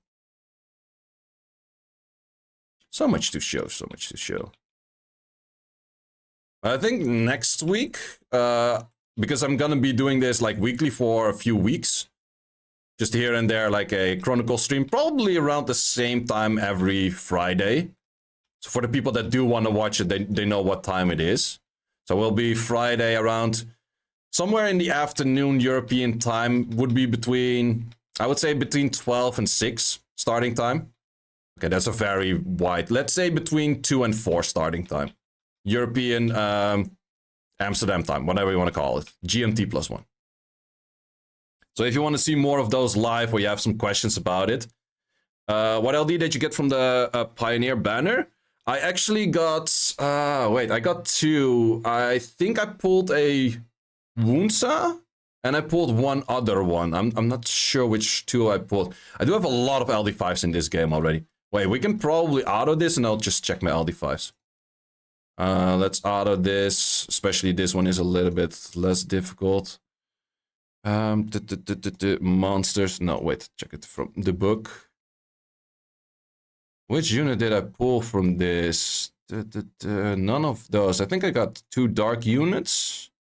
So much to show, so much to show. I think next week, because I'm going to be doing this like weekly for a few weeks. Just here and there, like a Chronicle stream, probably around the same time every Friday. So for the people that do want to watch it, they know what time it is. So it will be Friday around somewhere in the afternoon European time, would be between, I would say between 12 and 6 starting time. Okay, that's a very wide, let's say between 2 and 4 starting time. European Amsterdam time, whatever you want to call it. GMT +1. So if you want to see more of those live or you have some questions about it. What LD did you get from the Pioneer banner? I actually got, wait, I got 2. I think I pulled a Wunsa and I pulled one other one. I'm not sure which 2 I pulled. I do have a lot of LD5s in this game already. Wait, we can probably auto this and I'll just check my LD5s. Let's auto this, especially this one is a little bit less difficult. Monsters, no, wait, check it from the book. Which unit did I pull from this? None of those. I think I got 2 dark units.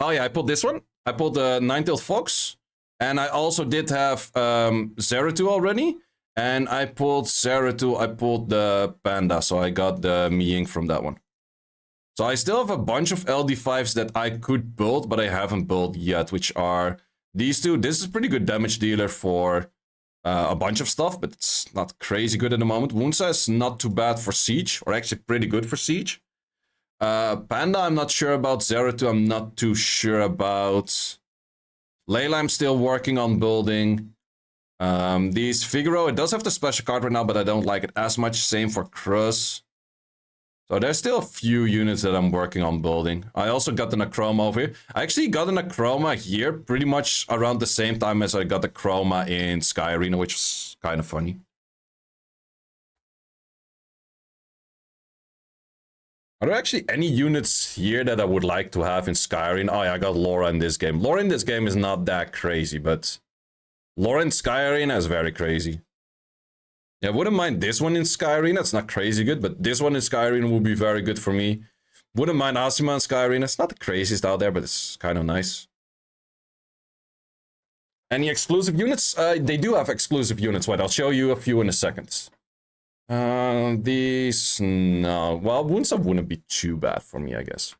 Oh yeah, I pulled this one. I pulled the Nine-Tailed Fox And I also did have Zeratul already. And I pulled Zeratul, I pulled the Panda, so I got the Miying from that one. So I still have a bunch of LD5s that I could build, but I haven't built yet, which are these two. This is a pretty good damage dealer for a bunch of stuff, but it's not crazy good at the moment. Wunsa is not too bad for Siege, or actually pretty good for Siege. Panda, I'm not sure about. Zeratul, I'm not too sure about. Layla, I'm still working on building. These Figaro, it does have the special card right now, but I don't like it as much. Same for Cruz. So there's still a few units that I'm working on building. I also got the Necroma over here. I actually got the Necroma here pretty much around the same time as I got the Chroma in Sky Arena, which was kind of funny. Are there actually any units here that I would like to have in Sky Arena? Oh yeah, I got Laura in this game. Laura in this game is not that crazy, but Laura in Sky Arena is very crazy. Yeah, I wouldn't mind this one in Sky Arena. It's not crazy good, but this one in Sky Arena would be very good for me. Wouldn't mind Asima in Sky Arena. It's not the craziest out there, but it's kind of nice. Any exclusive units? They do have exclusive units. Wait, I'll show you a few in a second. These, no. Well, Wunsa wouldn't be too bad for me, I guess.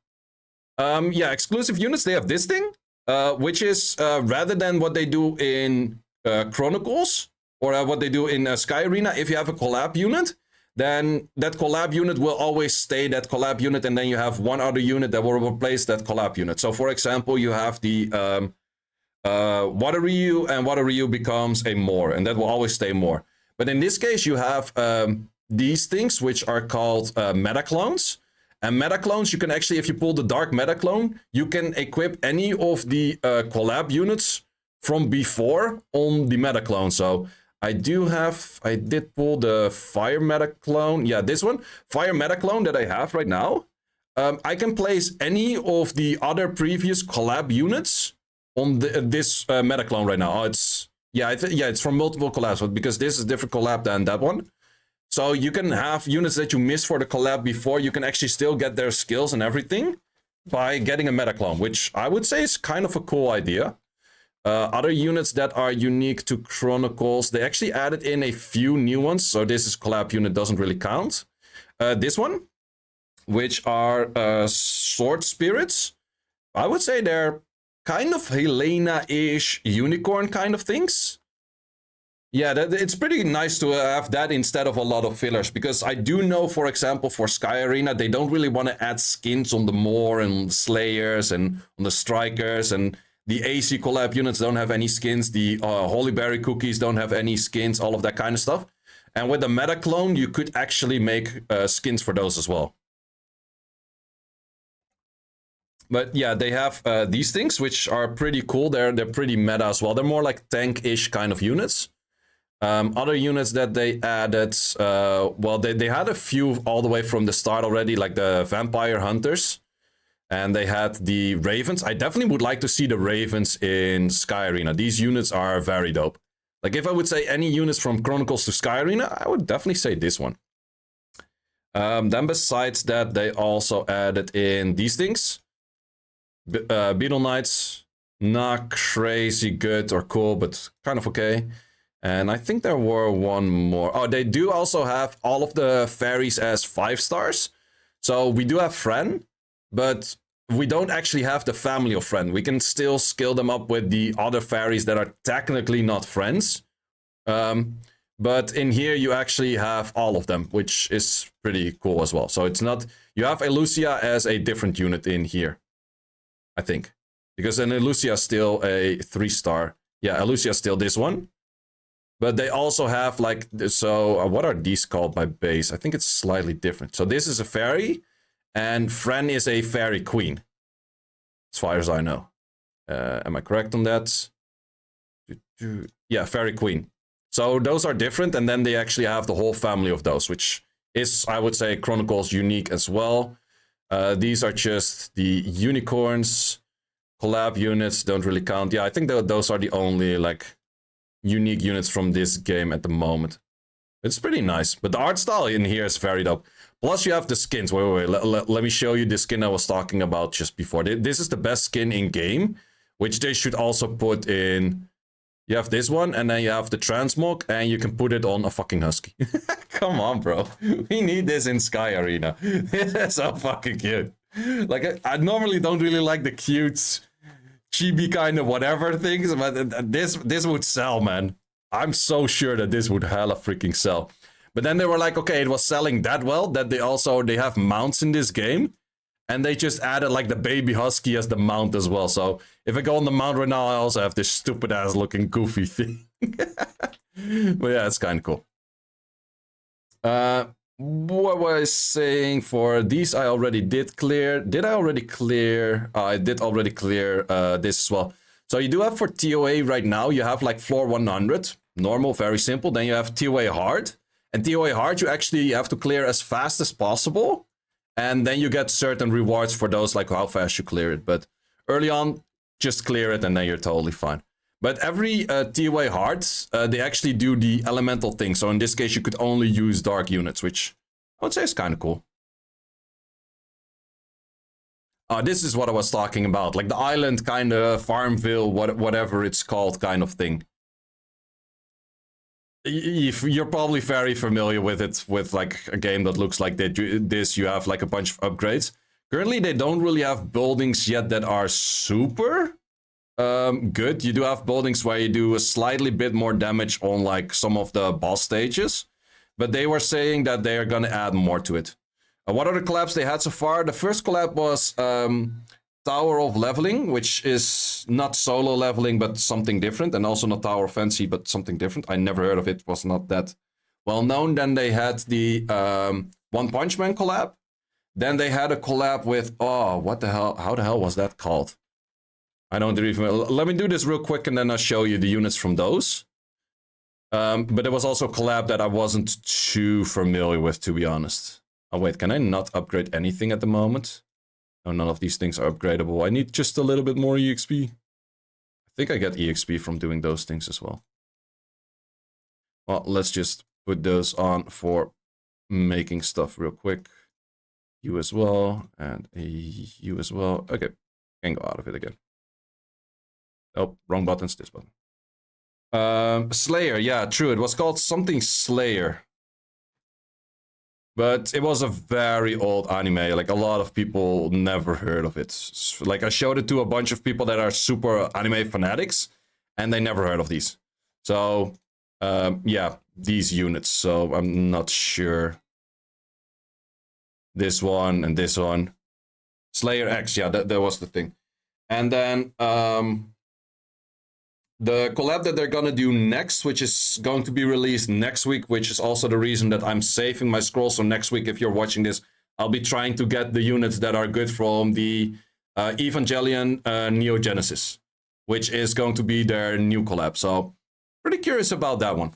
Yeah, exclusive units, they have this thing, which is rather than what they do in Chronicles, or what they do in Sky Arena, if you have a collab unit, then that collab unit will always stay that collab unit, and then you have one other unit that will replace that collab unit. So for example, you have the Water Ryu, and Water Ryu becomes a Moor, and that will always stay Moor. But in this case, you have these things, which are called meta clones. And meta clones, you can actually, if you pull the Dark Meta Clone, you can equip any of the collab units from before on the meta clone. So I did pull the Fire Meta Clone. Yeah, this one, Fire Meta Clone that I have right now. I can place any of the other previous collab units on this Meta Clone right now. Oh, it's, yeah, it's from multiple collabs, but because this is different collab than that one. So you can have units that you missed for the collab before, you can actually still get their skills and everything by getting a meta clone, which I would say is kind of a cool idea. Other units that are unique to Chronicles, they actually added in a few new ones. So this is collab unit, doesn't really count. This one, which are Sword Spirits. I would say they're kind of Helena-ish unicorn kind of things. Yeah, it's pretty nice to have that instead of a lot of fillers, because I do know, for example, for Sky Arena, they don't really want to add skins on the Moor and Slayers and on the Strikers, and the AC collab units don't have any skins, the Holy Berry Cookies don't have any skins, all of that kind of stuff. And with the Meta Clone, you could actually make skins for those as well. But yeah, they have these things, which are pretty cool. They're pretty meta as well. They're more like tank-ish kind of units. Other units that they added, well, they had a few all the way from the start already, like the Vampire Hunters. And they had the Ravens. I definitely would like to see the Ravens in Sky Arena. These units are very dope. Like, if I would say any units from Chronicles to Sky Arena, I would definitely say this one. Then besides that, they also added in these things. Beetle Knights, not crazy good or cool, but kind of okay. And I think there were one more. Oh, they do also have all of the fairies as 5 stars. So we do have Fren, but we don't actually have the family of Fren. We can still scale them up with the other fairies that are technically not friends. But in here you actually have all of them, which is pretty cool as well. So it's not, you have Elucia as a different unit in here, I think. Because then Elucia is still a 3-star. Yeah, Elucia is still this one. But they also have, like, so what are these called by base? I think it's slightly different. So this is a fairy, and Fren is a fairy queen, as far as I know. Am I correct on that? Yeah, fairy queen. So those are different, and then they actually have the whole family of those, which is, I would say, Chronicles unique as well. These are just the unicorns. Collab units don't really count. Yeah, I think those are the only, like, unique units from this game at the moment. It's pretty nice, but the art style in here is very dope. Plus you have the skins. Wait. Let me show you the skin I was talking about just before. This is the best skin in game, which they should also put in You have this one, and then you have the transmog, and you can put it on a fucking husky. Come on, bro. We need this in Sky Arena. It's so fucking cute. Like, I normally don't really like the cute, chibi kind of whatever things, but this would sell, man. I'm so sure that this would hella freaking sell. But then they were like, okay, it was selling that well that they have mounts in this game. And they just added like the baby husky as the mount as well. So if I go on the mount right now, I also have this stupid ass looking goofy thing. But yeah, it's kind of cool. What was I saying? For these, I already did clear. Did I already clear? I did already clear this as well. So you do have for TOA right now, you have like floor 100. Normal, very simple. Then you have TOA hard. And TOA hard, you actually have to clear as fast as possible. And then you get certain rewards for those, like how fast you clear it. But early on, just clear it and then you're totally fine. But every TOA hard, they actually do the elemental thing. So in this case, you could only use dark units, which I would say is kind of cool. This is what I was talking about. Like the island kind of Farmville, whatever it's called kind of thing. You're probably very familiar with it, with like a game that looks like this. You have like a bunch of upgrades. Currently, they don't really have buildings yet that are super good. You do have buildings where you do a slightly bit more damage on like some of the boss stages, but they were saying that they are gonna add more to it. What are the collabs they had so far? The first collab was Tower of Leveling, which is not solo leveling, but something different, and also not Tower of Fantasy, but something different. I never heard of it, was not that well known. Then they had the One Punch Man collab. Then they had a collab with, oh, what the hell? How the hell was that called? I don't even. Let me do this real quick, and then I'll show you the units from those. But there was also a collab that I wasn't too familiar with, to be honest. Oh wait, can I not upgrade anything at the moment? No, none of these things are upgradable. I need just a little bit more EXP. I think I get EXP from doing those things as well. Well, let's just put those on for making stuff real quick. You as well, and you as well. Okay, can go out of it again. Oh, wrong buttons, this button. Slayer, yeah, true. It was called something Slayer. But it was a very old anime. Like, a lot of people never heard of it. Like, I showed it to a bunch of people that are super anime fanatics, and they never heard of these. So, yeah, these units. So, I'm not sure. This one and this one. Slayer X, yeah, that was the thing. And then, the collab that they're gonna do next, which is going to be released next week, which is also the reason that I'm saving my scroll. So next week, if you're watching this, I'll be trying to get the units that are good from the Evangelion Neo Genesis, which is going to be their new collab. So pretty curious about that one.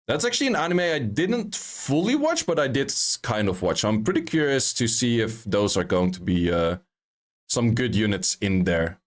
That's actually an anime I didn't fully watch, but I did kind of watch. I'm pretty curious to see if those are going to be some good units in there.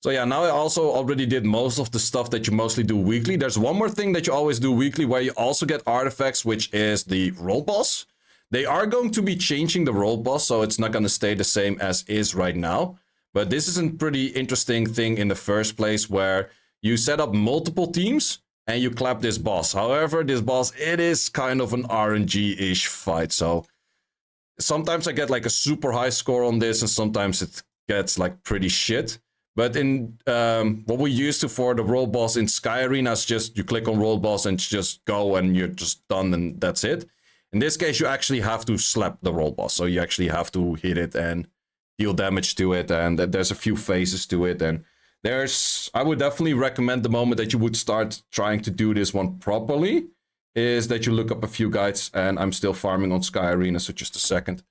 So yeah, now I also already did most of the stuff that you mostly do weekly. There's one more thing that you always do weekly where you also get artifacts, which is the roll boss. They are going to be changing the roll boss, so it's not going to stay the same as is right now. But this is a pretty interesting thing in the first place where you set up multiple teams and you clap this boss. However, this boss, it is kind of an RNG-ish fight. So sometimes I get like a super high score on this and sometimes it gets like pretty shit. But in what we used to for the roll boss in Sky Arena is just you click on roll boss and just go and you're just done and that's it. In this case, you actually have to slap the roll boss. So you actually have to hit it and deal damage to it. And there's a few phases to it. And I would definitely recommend the moment that you would start trying to do this one properly is that you look up a few guides. And I'm still farming on Sky Arena, so just a second.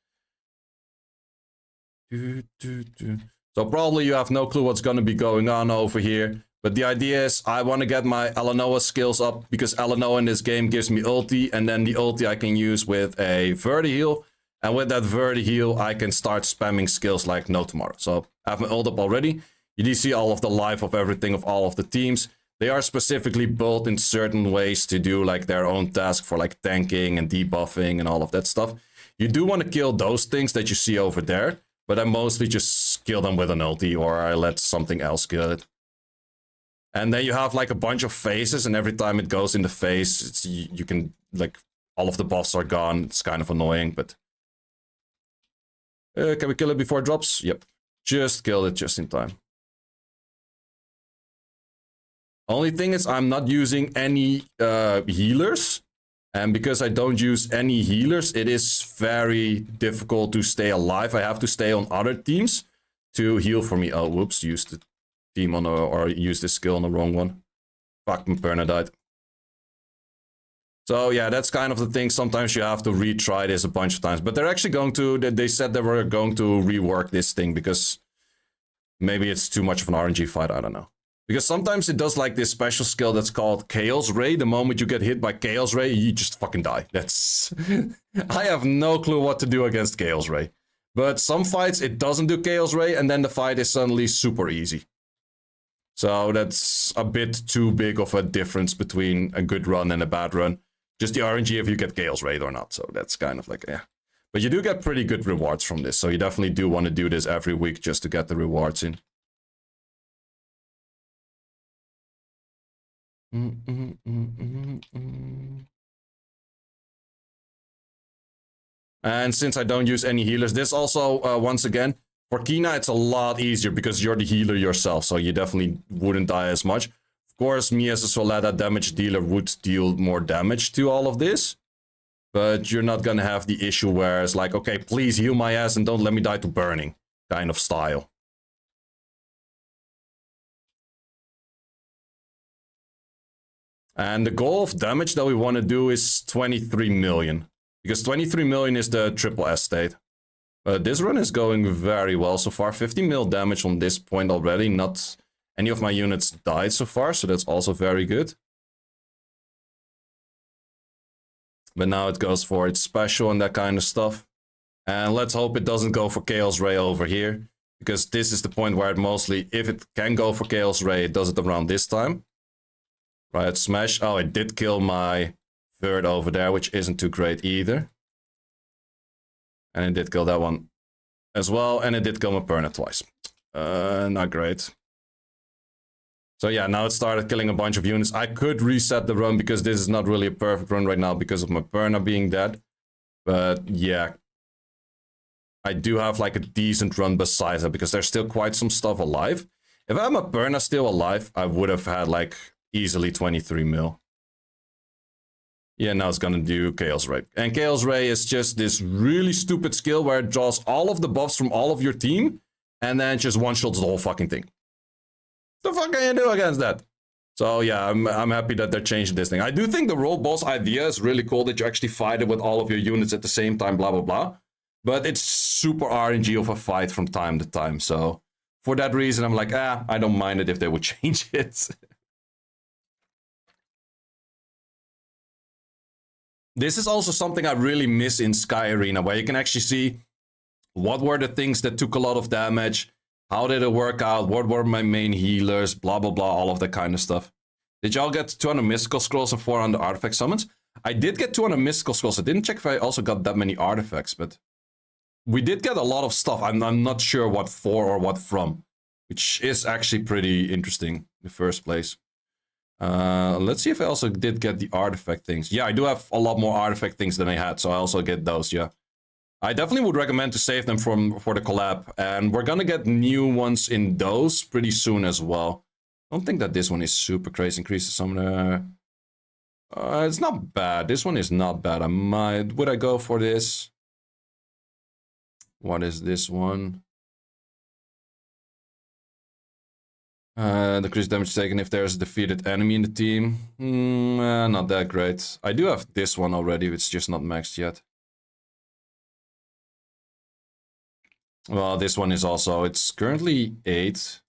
So probably you have no clue what's going to be going on over here. But the idea is I want to get my Alanoa skills up because Alanoa in this game gives me ulti. And then the ulti I can use with a Verdi heal. And with that Verdi heal, I can start spamming skills like no tomorrow. So I have my ult up already. You do see all of the life of everything of all of the teams. They are specifically built in certain ways to do like their own task for like tanking and debuffing and all of that stuff. You do want to kill those things that you see over there. But I mostly just kill them with an ulti or I let something else kill it. And then you have like a bunch of phases, and every time it goes in the phase, it's, you can, like, all of the buffs are gone. It's kind of annoying, but... can we kill it before it drops? Yep. Just killed it just in time. Only thing is, I'm not using any healers. And because I don't use any healers, it is very difficult to stay alive. I have to stay on other teams to heal for me. Oh, whoops. Used the team on or used the skill on the wrong one. Fuck, my Perna died. So yeah, that's kind of the thing. Sometimes you have to retry this a bunch of times. But they're actually going to... They said they were going to rework this thing because maybe it's too much of an RNG fight. I don't know. Because sometimes it does like this special skill that's called Chaos Ray. The moment you get hit by Chaos Ray, you just fucking die. That's... I have no clue what to do against Chaos Ray. But some fights, it doesn't do Chaos Ray, and then the fight is suddenly super easy. So that's a bit too big of a difference between a good run and a bad run. Just the RNG if you get Chaos Raid or not. So that's kind of like, yeah. But you do get pretty good rewards from this. So you definitely do want to do this every week just to get the rewards in. And since I don't use any healers, this also, once again, for Kina, it's a lot easier because you're the healer yourself. So you definitely wouldn't die as much. Of course, me as a Solada damage dealer would deal more damage to all of this. But you're not gonna have the issue where it's like, okay, please heal my ass and don't let me die to burning kind of style. And the goal of damage that we want to do is 23 million. Because 23 million is the triple S state. This run is going very well so far. 50 mil damage on this point already. Not any of my units died so far, so that's also very good. But now it goes for its special and that kind of stuff. And let's hope it doesn't go for Chaos Ray over here. Because this is the point where it mostly, if it can go for Chaos Ray, it does it around this time. Right, smash. Oh, it did kill my third over there, which isn't too great either. And it did kill that one as well. And it did kill my Perna twice. Not great. So yeah, now it started killing a bunch of units. I could reset the run because this is not really a perfect run right now because of my Perna being dead. But yeah. I do have like a decent run besides that because there's still quite some stuff alive. If I had my Perna still alive, I would have had like easily 23 mil. Yeah, now it's gonna do Chaos Ray. And Chaos Ray is just this really stupid skill where it draws all of the buffs from all of your team and then just one-shots the whole fucking thing. What the fuck can you do against that? So yeah, I'm happy that they're changing this thing. I do think the roll boss idea is really cool that you actually fight it with all of your units at the same time, blah, blah, blah. But it's super RNG of a fight from time to time. So for that reason, I'm like, I don't mind it if they would change it. This is also something I really miss in Sky Arena, where you can actually see what were the things that took a lot of damage, how did it work out, what were my main healers, blah, blah, blah, all of that kind of stuff. Did y'all get 200 mystical scrolls and 400 artifact summons? I did get 200 mystical scrolls. I didn't check if I also got that many artifacts, but we did get a lot of stuff. I'm not sure what for or what from, which is actually pretty interesting in the first place. Let's see if I also did get the artifact things. Yeah, I do have a lot more artifact things than I had, so I also get those, yeah. I definitely would recommend to save them for the collab, and we're gonna get new ones in those pretty soon as well. I don't think that this one is super crazy. Increases summoner. It's not bad. This one is not bad. Would I go for this? What is this one? Decrease damage taken if there's a defeated enemy in the team. Not that great. I do have this one already, it's just not maxed yet. Well, this one is also, it's currently 8.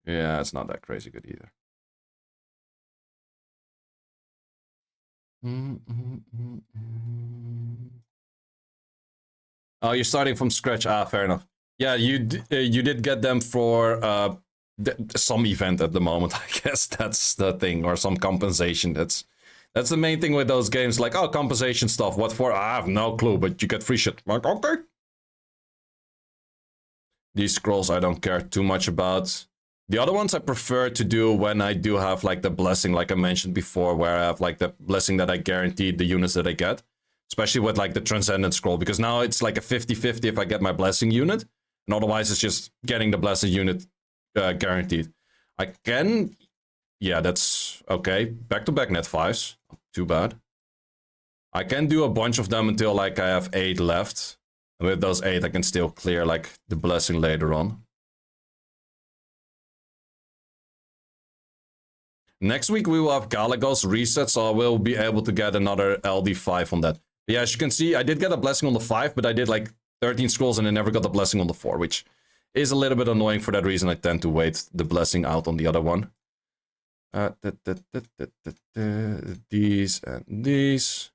Yeah, it's not that crazy good either. Oh, you're starting from scratch. Fair enough. Yeah, you did get them for some event at the moment. I guess that's the thing, or some compensation. That's the main thing with those games. Like, oh, compensation stuff. What for? I have no clue, but you get free shit. Like, okay. These scrolls I don't care too much about. The other ones I prefer to do when I do have like the blessing, like I mentioned before, where I have like the blessing that I guaranteed the units that I get, especially with like the Transcendent Scroll, because now it's like a 50-50 if I get my blessing unit, and otherwise it's just getting the blessing unit guaranteed. I can, yeah, that's okay. Back-to-back net 5s, too bad. I can do a bunch of them until like I have 8 left. And with those 8, I can still clear like the blessing later on. Next week we will have Galagos reset, so I will be able to get another LD5 on that. But yeah, as you can see, I did get a blessing on the 5, but I did like 13 scrolls and I never got the blessing on the 4, which is a little bit annoying. For that reason, I tend to wait the blessing out on the other one. These and these.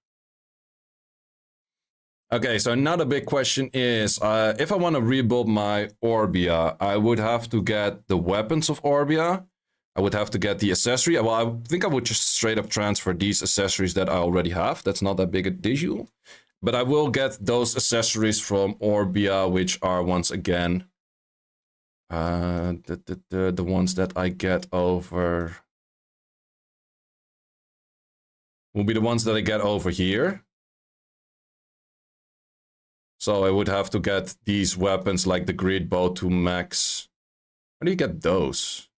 Okay, so another big question is, if I want to rebuild my Orbia, I would have to get the weapons of Orbia. I would have to get the accessory. Well, I think I would just straight up transfer these accessories that I already have. That's not that big a deal. But I will get those accessories from Orbia, which are once again the ones that I get over. Will be the ones that I get over here. So I would have to get these weapons like the Great Bow to max. How do you get those?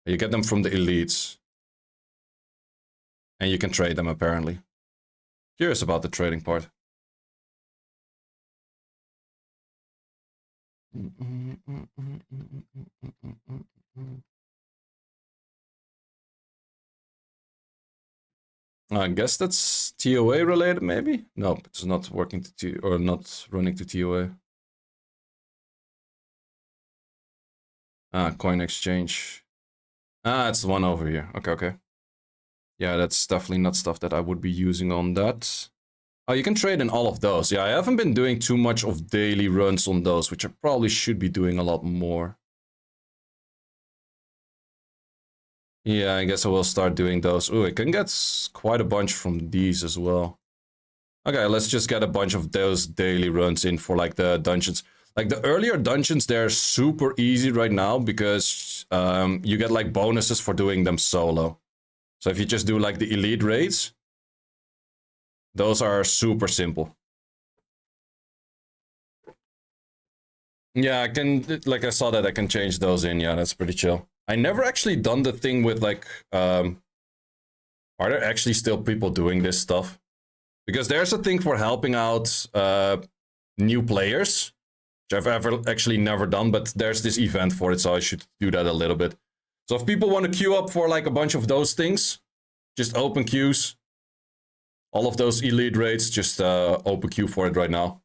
You get them from the elites. And you can trade them apparently. Curious about the trading part. I guess that's TOA related, maybe? No, it's not working to or not running to TOA. Coin exchange. It's the one over here. Okay. Yeah, that's definitely not stuff that I would be using on that. Oh, you can trade in all of those. Yeah, I haven't been doing too much of daily runs on those, which I probably should be doing a lot more. Yeah, I guess I will start doing those. Ooh, I can get quite a bunch from these as well. Okay, let's just get a bunch of those daily runs in for like the dungeons. Like the earlier dungeons, they're super easy right now because you get like bonuses for doing them solo. So if you just do like the elite raids, those are super simple. Yeah, I can, like I saw that I can change those in. Yeah, that's pretty chill. I never actually done the thing with like, are there actually still people doing this stuff? Because there's a thing for helping out new players, which I've actually never done, but there's this event for it, so I should do that a little bit. So if people want to queue up for like a bunch of those things, just open queues. All of those elite raids, just open queue for it right now.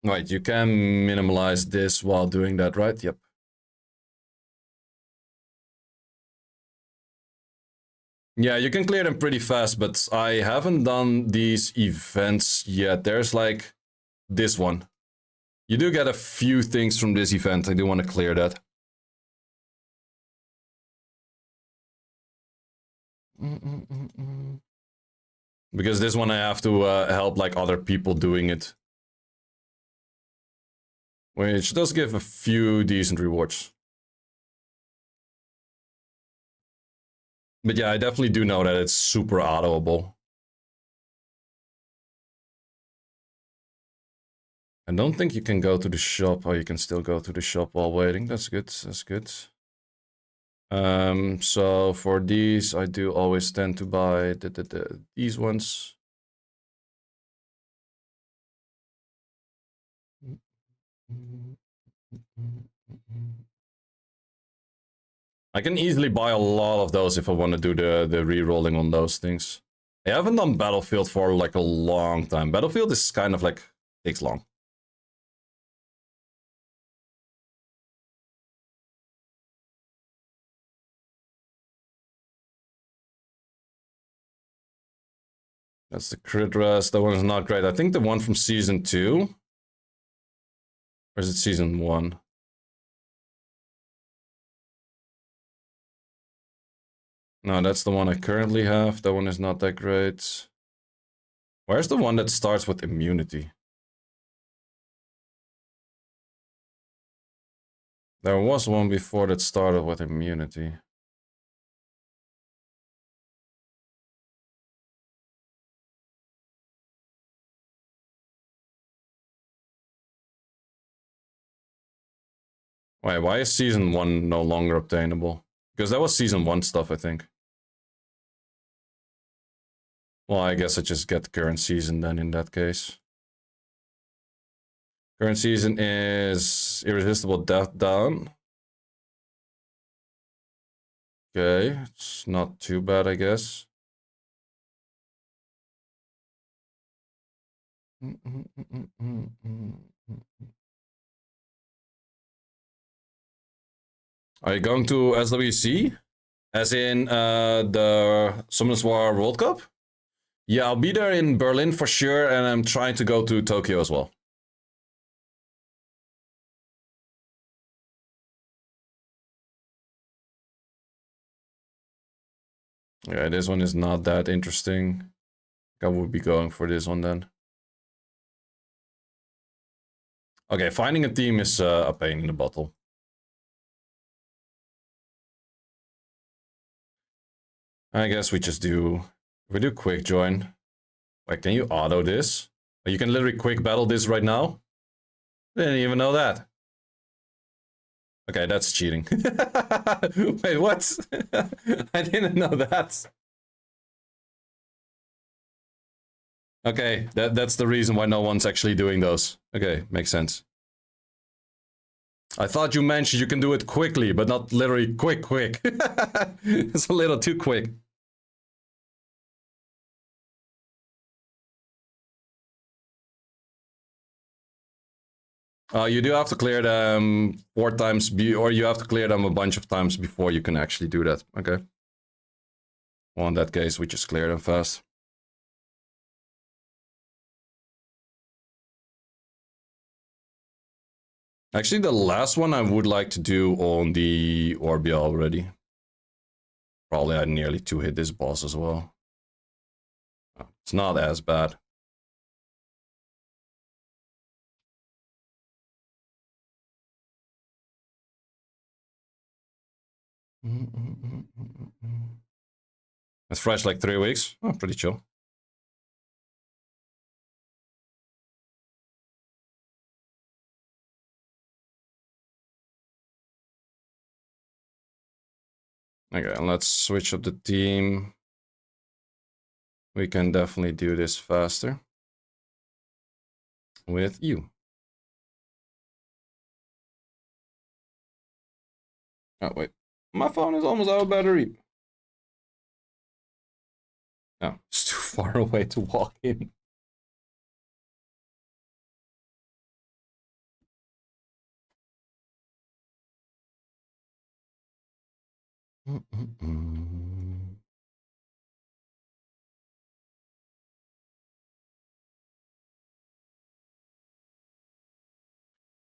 Right, you can minimize this while doing that, right? Yep. Yeah, you can clear them pretty fast, but I haven't done these events yet. There's like this one. You do get a few things from this event. I do want to clear that. Because this one I have to help like other people doing it. Which does give a few decent rewards. But yeah, I definitely do know that it's super autoable. I don't think you can go to the shop. Oh, you can still go to the shop while waiting. That's good. That's good. So for these, I do always tend to buy these ones. I can easily buy a lot of those if I want to do the re-rolling on those things. I haven't done Battlefield for like a long time. Battlefield is kind of like, takes long. That's the crit rest. That one's not great. I think the one from season 2. Or is it season 1? No, that's the one I currently have. That one is not that great. Where's the one that starts with immunity? There was one before that started with immunity. Wait, why is season 1 no longer obtainable? Because that was season 1 stuff, I think. Well, I guess I just get the current season then in that case. Current season is Irresistible Death Down. Okay, it's not too bad, I guess. Are you going to SWC? As in the Summoners War World Cup? Yeah, I'll be there in Berlin for sure, and I'm trying to go to Tokyo as well. Yeah, this one is not that interesting. I would be going for this one then. Okay, finding a team is a pain in the bottle. I guess we just do... We do quick join. Wait, can you auto this? You can literally quick battle this right now? Didn't even know that. Okay, that's cheating. Wait, what? I didn't know that. Okay, that's the reason why no one's actually doing those. Okay, makes sense. I thought you mentioned you can do it quickly, but not literally quick. It's a little too quick. You do have to clear them 4 times, or you have to clear them a bunch of times before you can actually do that. Okay. Well, in that case, we just clear them fast. Actually, the last one I would like to do on the Orbia already. Probably I nearly 2-hit this boss as well. It's not as bad. It's fresh like 3 weeks. Oh, pretty chill. Okay, let's switch up the team. We can definitely do this faster. With you. Oh, wait. My phone is almost out of battery. No, it's too far away to walk in.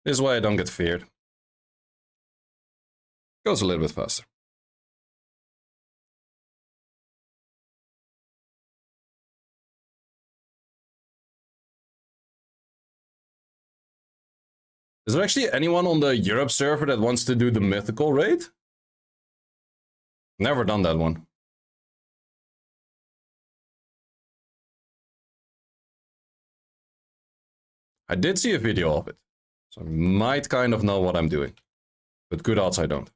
This is why I don't get feared. Goes a little bit faster. Is there actually anyone on the Europe server that wants to do the mythical raid? Never done that one. I did see a video of it, so I might kind of know what I'm doing. But good odds I don't.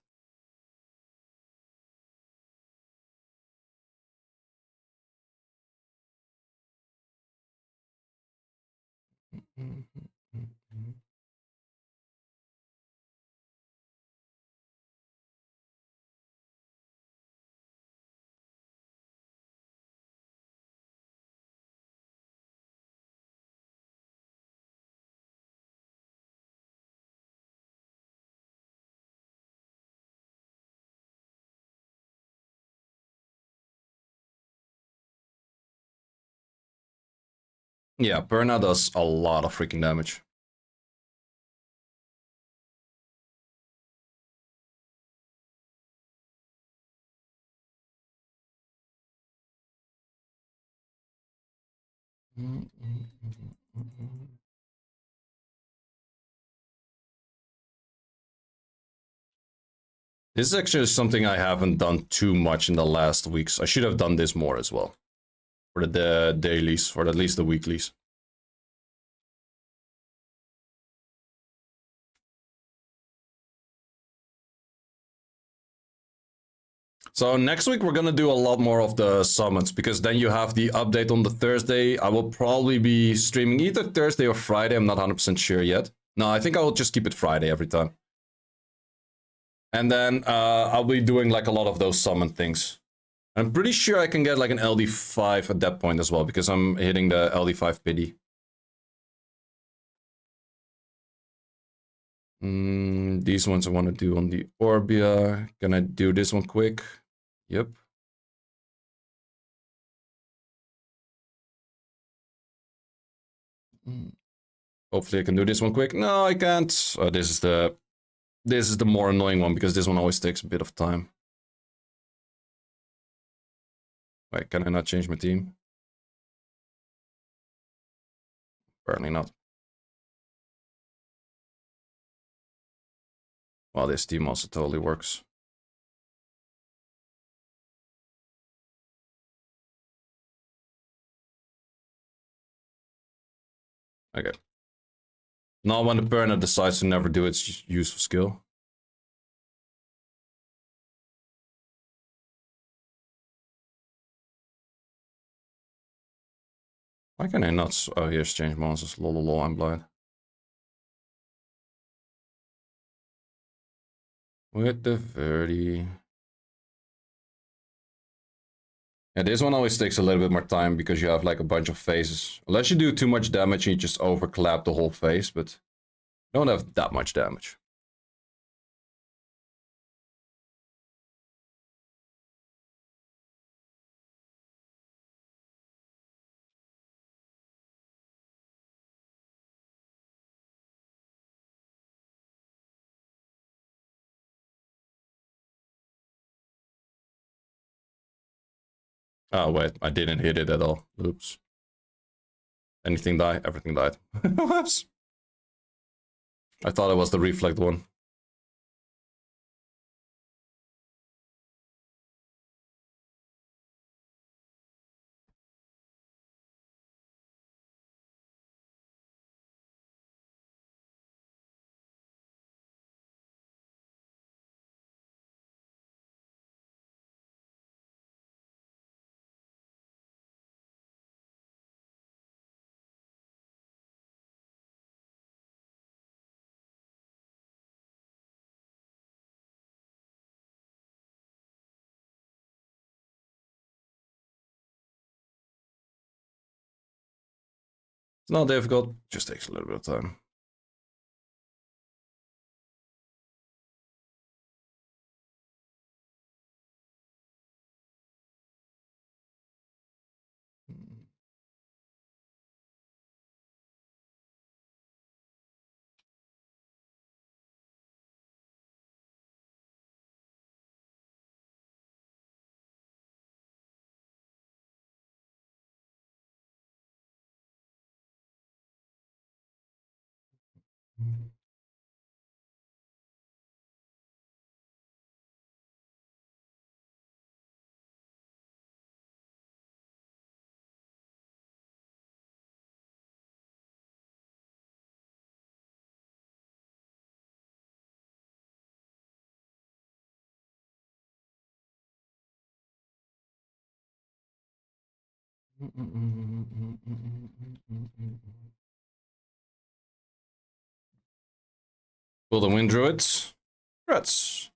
Yeah, Perna does a lot of freaking damage. This is actually something I haven't done too much in the last weeks. I should have done this more as well. For the dailies, or at least the weeklies. So next week we're gonna do a lot more of the summons, because then you have the update on the Thursday. I will probably be streaming either Thursday or Friday. I'm not 100% sure yet. No, I think I will just keep it Friday every time. And then I'll be doing like a lot of those summon things. I'm pretty sure I can get like an LD5 at that point as well, because I'm hitting the LD5 pity. These ones I want to do on the Orbia. Can I do this one quick? Yep. Hopefully I can do this one quick. No, I can't. This is the more annoying one, because this one always takes a bit of time. Wait, can I not change my team? Apparently not. Well, this team also totally works. Okay. Now when the Perna decides to never do its useful skill. Why can I not? Oh, here's change monsters. Lol, I'm blind. With the Verdi. Yeah, this one always takes a little bit more time, because you have like a bunch of phases. Unless you do too much damage, you just overclap the whole phase, but you don't have that much damage. Oh wait, I didn't hit it at all. Oops. Anything die? Everything died. Whoops. I thought it was the reflect one. It's not difficult, just takes a little bit of time. Pull the Wind Druids. Rats.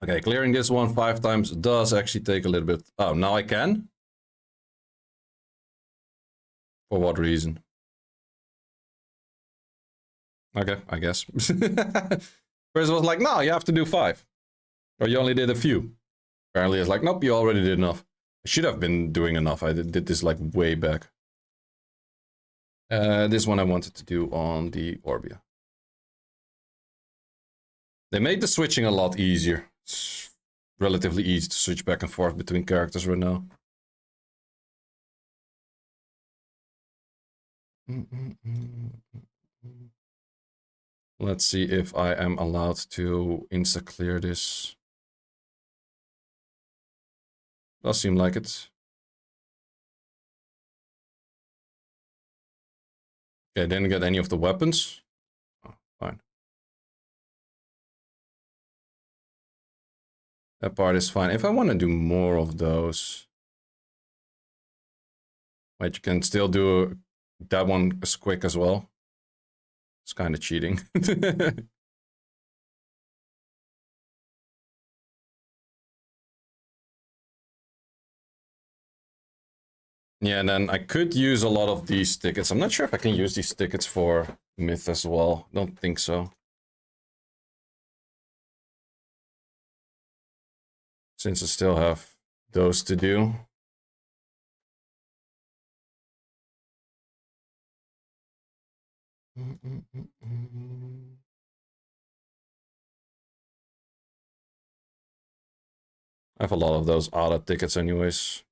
Okay, clearing this one 5 times does actually take a little bit. Oh, now I can? For what reason? Okay, I guess. First it was like, no, you have to do 5. Or you only did a few. Apparently it's like, nope, you already did enough. I should have been doing enough. I did this like way back. This one I wanted to do on the Orbia. They made the switching a lot easier. It's relatively easy to switch back and forth between characters right now. Let's see if I am allowed to insta-clear this. Does seem like it. Okay, didn't get any of the weapons. Oh, fine. That part is fine. If I want to do more of those... Wait, you can still do that one as quick as well. It's kind of cheating. Yeah, and then I could use a lot of these tickets. I'm not sure if I can use these tickets for Myth as well. Don't think so. Since I still have those to do. I have a lot of those ADA tickets anyways.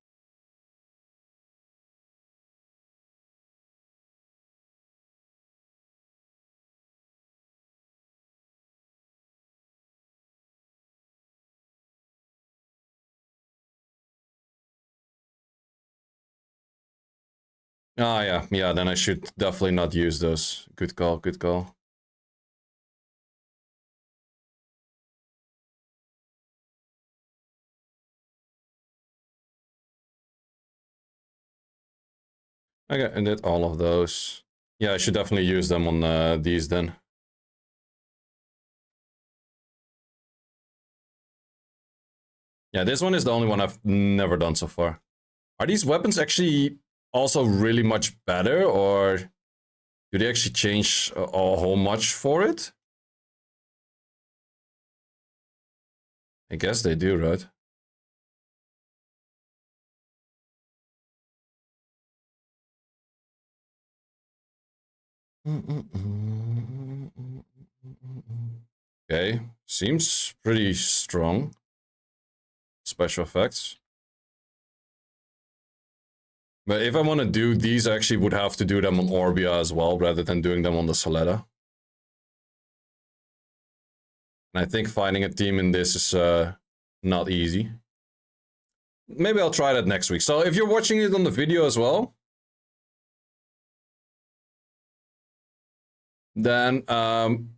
Ah, yeah, then I should definitely not use those. Good call, good call. Okay, and did all of those. Yeah, I should definitely use them on these then. Yeah, this one is the only one I've never done so far. Are these weapons actually also really much better, or do they actually change a whole much for it? I guess they do, right? Okay, seems pretty strong. Special effects. But if I want to do these, I actually would have to do them on Orbia as well, rather than doing them on the Soletta. And I think finding a team in this is not easy. Maybe I'll try that next week. So if you're watching it on the video as well, then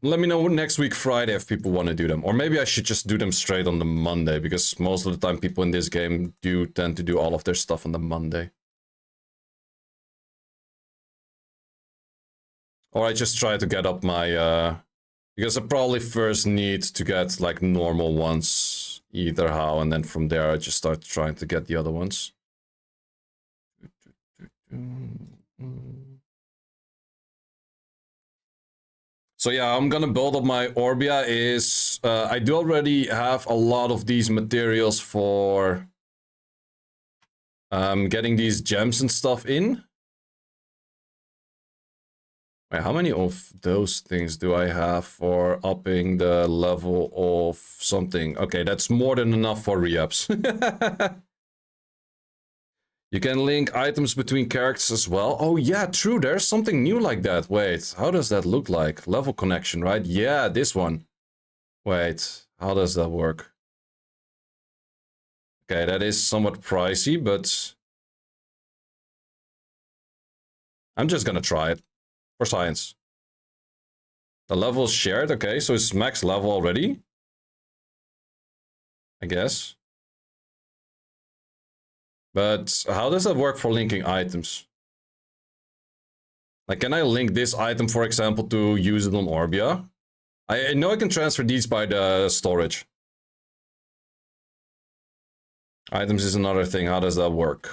let me know next week Friday if people want to do them. Or maybe I should just do them straight on the Monday, because most of the time people in this game do tend to do all of their stuff on the Monday. Or I just try to get up my... because I probably first need to get like normal ones either how, and then from there I just start trying to get the other ones. So yeah, I'm gonna build up my Orbia. I do already have a lot of these materials for getting these gems and stuff in. Wait, how many of those things do I have for upping the level of something? Okay, that's more than enough for re-ups. You can link items between characters as well. Oh yeah, true, there's something new like that. Wait, how does that look like? Level connection, right? Yeah, this one. Wait, how does that work? Okay, that is somewhat pricey, but... I'm just gonna try it. For science. The level is shared, okay, so it's max level already. I guess. But how does that work for linking items? Like, can I link this item, for example, to use it on Orbia? I know I can transfer these by the storage. Items is another thing. How does that work?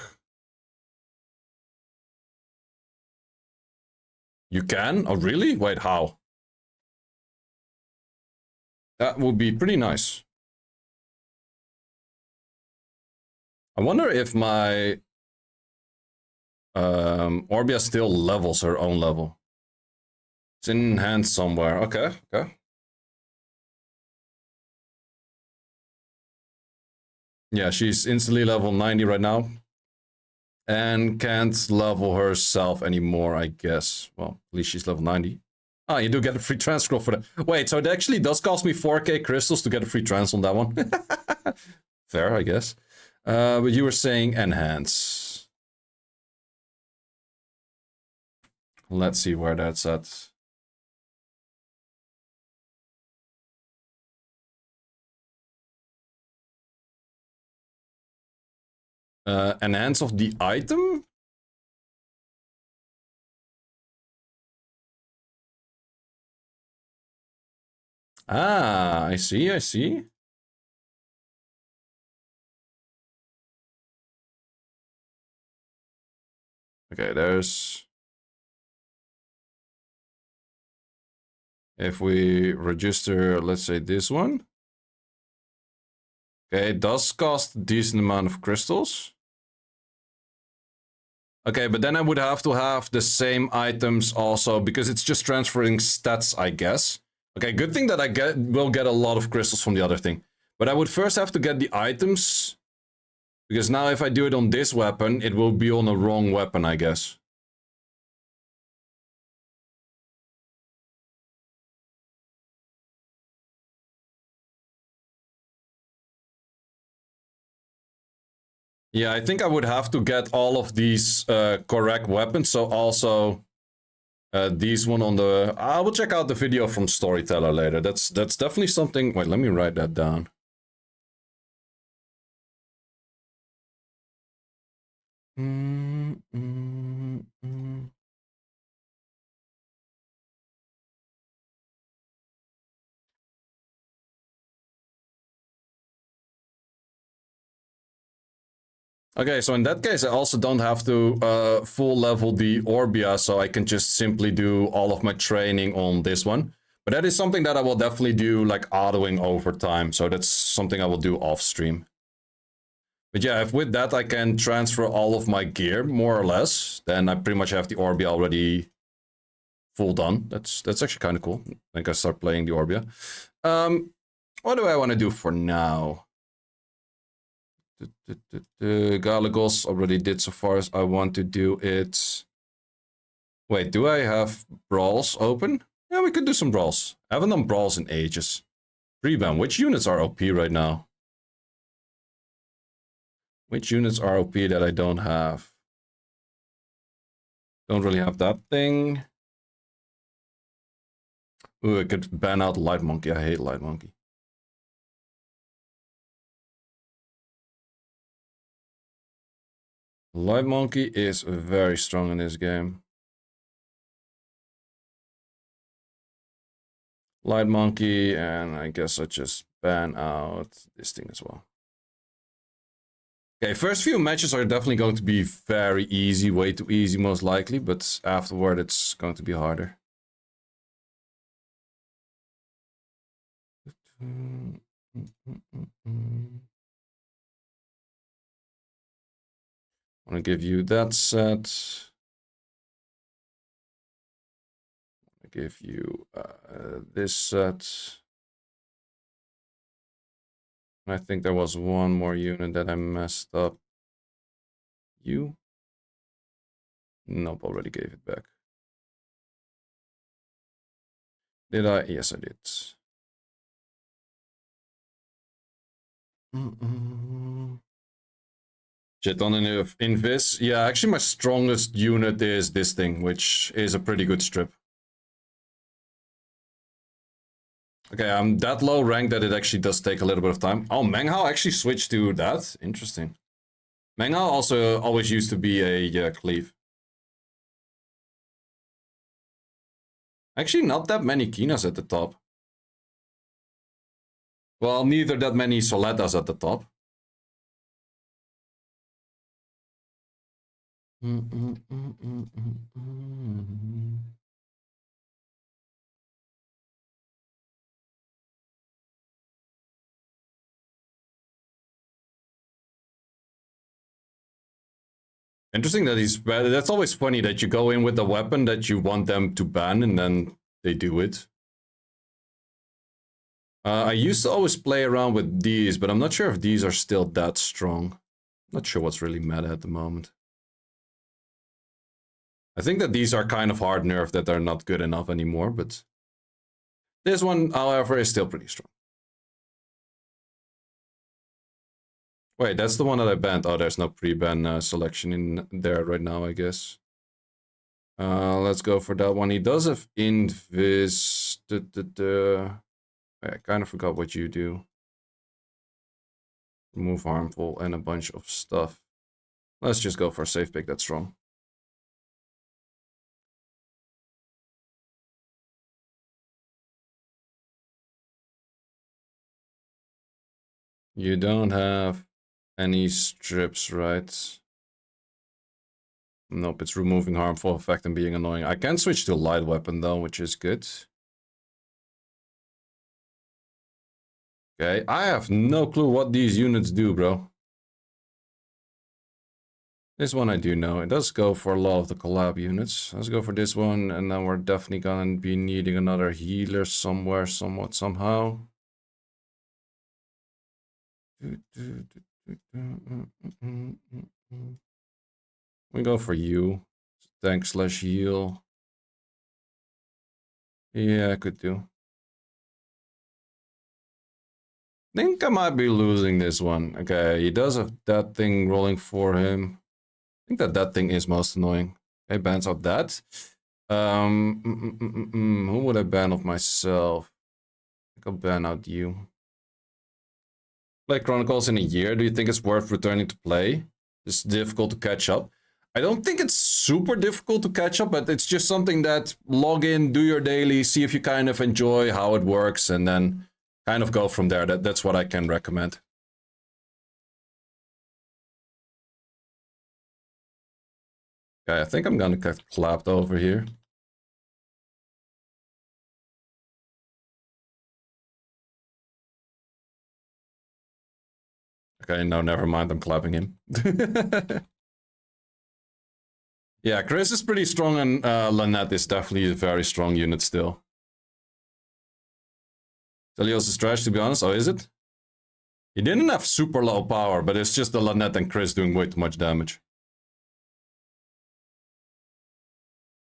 You can? Oh, really? Wait, how? That would be pretty nice. I wonder if my Orbia still levels her own level. It's in hand somewhere. Okay, okay. Yeah, she's instantly level 90 right now. And can't level herself anymore, I guess. Well, at least she's level 90. Ah, you do get a free transfer for that. Wait, so it actually does cost me 4k crystals to get a free trans on that one. Fair, I guess. But you were saying enhance. Let's see where that's at. Enhance of the item? Ah, I see, I see. Okay, there's... If we register, let's say this one. Okay, it does cost a decent amount of crystals. Okay, but then I would have to have the same items also, because it's just transferring stats, I guess. Okay, good thing that I will get a lot of crystals from the other thing. But I would first have to get the items, because now if I do it on this weapon, it will be on the wrong weapon, I guess. Yeah, I think I would have to get all of these correct weapons, so also these one on the... I will check out the video from Storyteller later. That's definitely something... Wait, let me write that down. Okay, so in that case, I also don't have to full level the Orbia, so I can just simply do all of my training on this one. But that is something that I will definitely do, like, autoing over time, so that's something I will do off stream. But yeah, if with that I can transfer all of my gear, more or less, then I pretty much have the Orbia already full done. That's actually kind of cool. I think I start playing the Orbia. What do I want to do for now? Galagos already did so far as I want to do it. Wait, do I have brawls open? Yeah, we could do some brawls. I haven't done brawls in ages. Rebound, which units are OP right now? Which units are OP that I don't have? Don't really have that thing. Ooh, I could ban out Light Monkey. I hate Light Monkey. Light Monkey is very strong in this game. Light Monkey, and I guess I just ban out this thing as well. Okay, first few matches are definitely going to be very easy, way too easy most likely, but afterward it's going to be harder. I want to give you that set. I give you this set. I think there was one more unit that I messed up. You? Nope, already gave it back. Did I? Yes, I did. Shit on Invis. Yeah, actually my strongest unit is this thing, which is a pretty good strip. Okay, I'm that low rank that it actually does take a little bit of time. Oh, Menghao actually switched to that? Interesting. Menghao also always used to be a cleave. Actually, not that many Kinas at the top. Well, neither that many Soletas at the top. Interesting that he's... That's always funny that you go in with a weapon that you want them to ban and then they do it. I used to always play around with these, but I'm not sure if these are still that strong. Not sure what's really meta at the moment. I think that these are kind of hard nerfed, that they're not good enough anymore, but this one, however, is still pretty strong. Wait, that's the one that I banned. Oh, there's no pre-ban selection in there right now, I guess. Let's go for that one. He does have invis. I kind of forgot what you do. Remove harmful and a bunch of stuff. Let's just go for a safe pick that's strong. You don't have any strips, right? Nope, it's removing harmful effect and being annoying. I can switch to light weapon though, which is good. Okay, I have no clue what these units do, bro. This one I do know. It does go for a lot of the collab units. Let's go for this one, and then we're definitely gonna be needing another healer somewhere, somewhat, somehow. We go for you. Tank slash heal. Yeah, I could do. Think I might be losing this one. Okay, he does have that thing rolling for him. I think that thing is most annoying. Okay, bans out that. Who would I ban of myself? I think I'll ban out you. Play Chronicles in a year. Do you think it's worth returning to play? It's difficult to catch up. I don't think it's super difficult to catch up, but it's just something that log in, do your daily, see if you kind of enjoy how it works, and then kind of go from there. That's what I can recommend. Okay, I think I'm gonna get clapped over here. Okay, no, never mind. I'm clapping him. Yeah, Chris is pretty strong, and Lynette is definitely a very strong unit still. Telios is trash, to be honest. Oh, is it? He didn't have super low power, but it's just the Lynette and Chris doing way too much damage.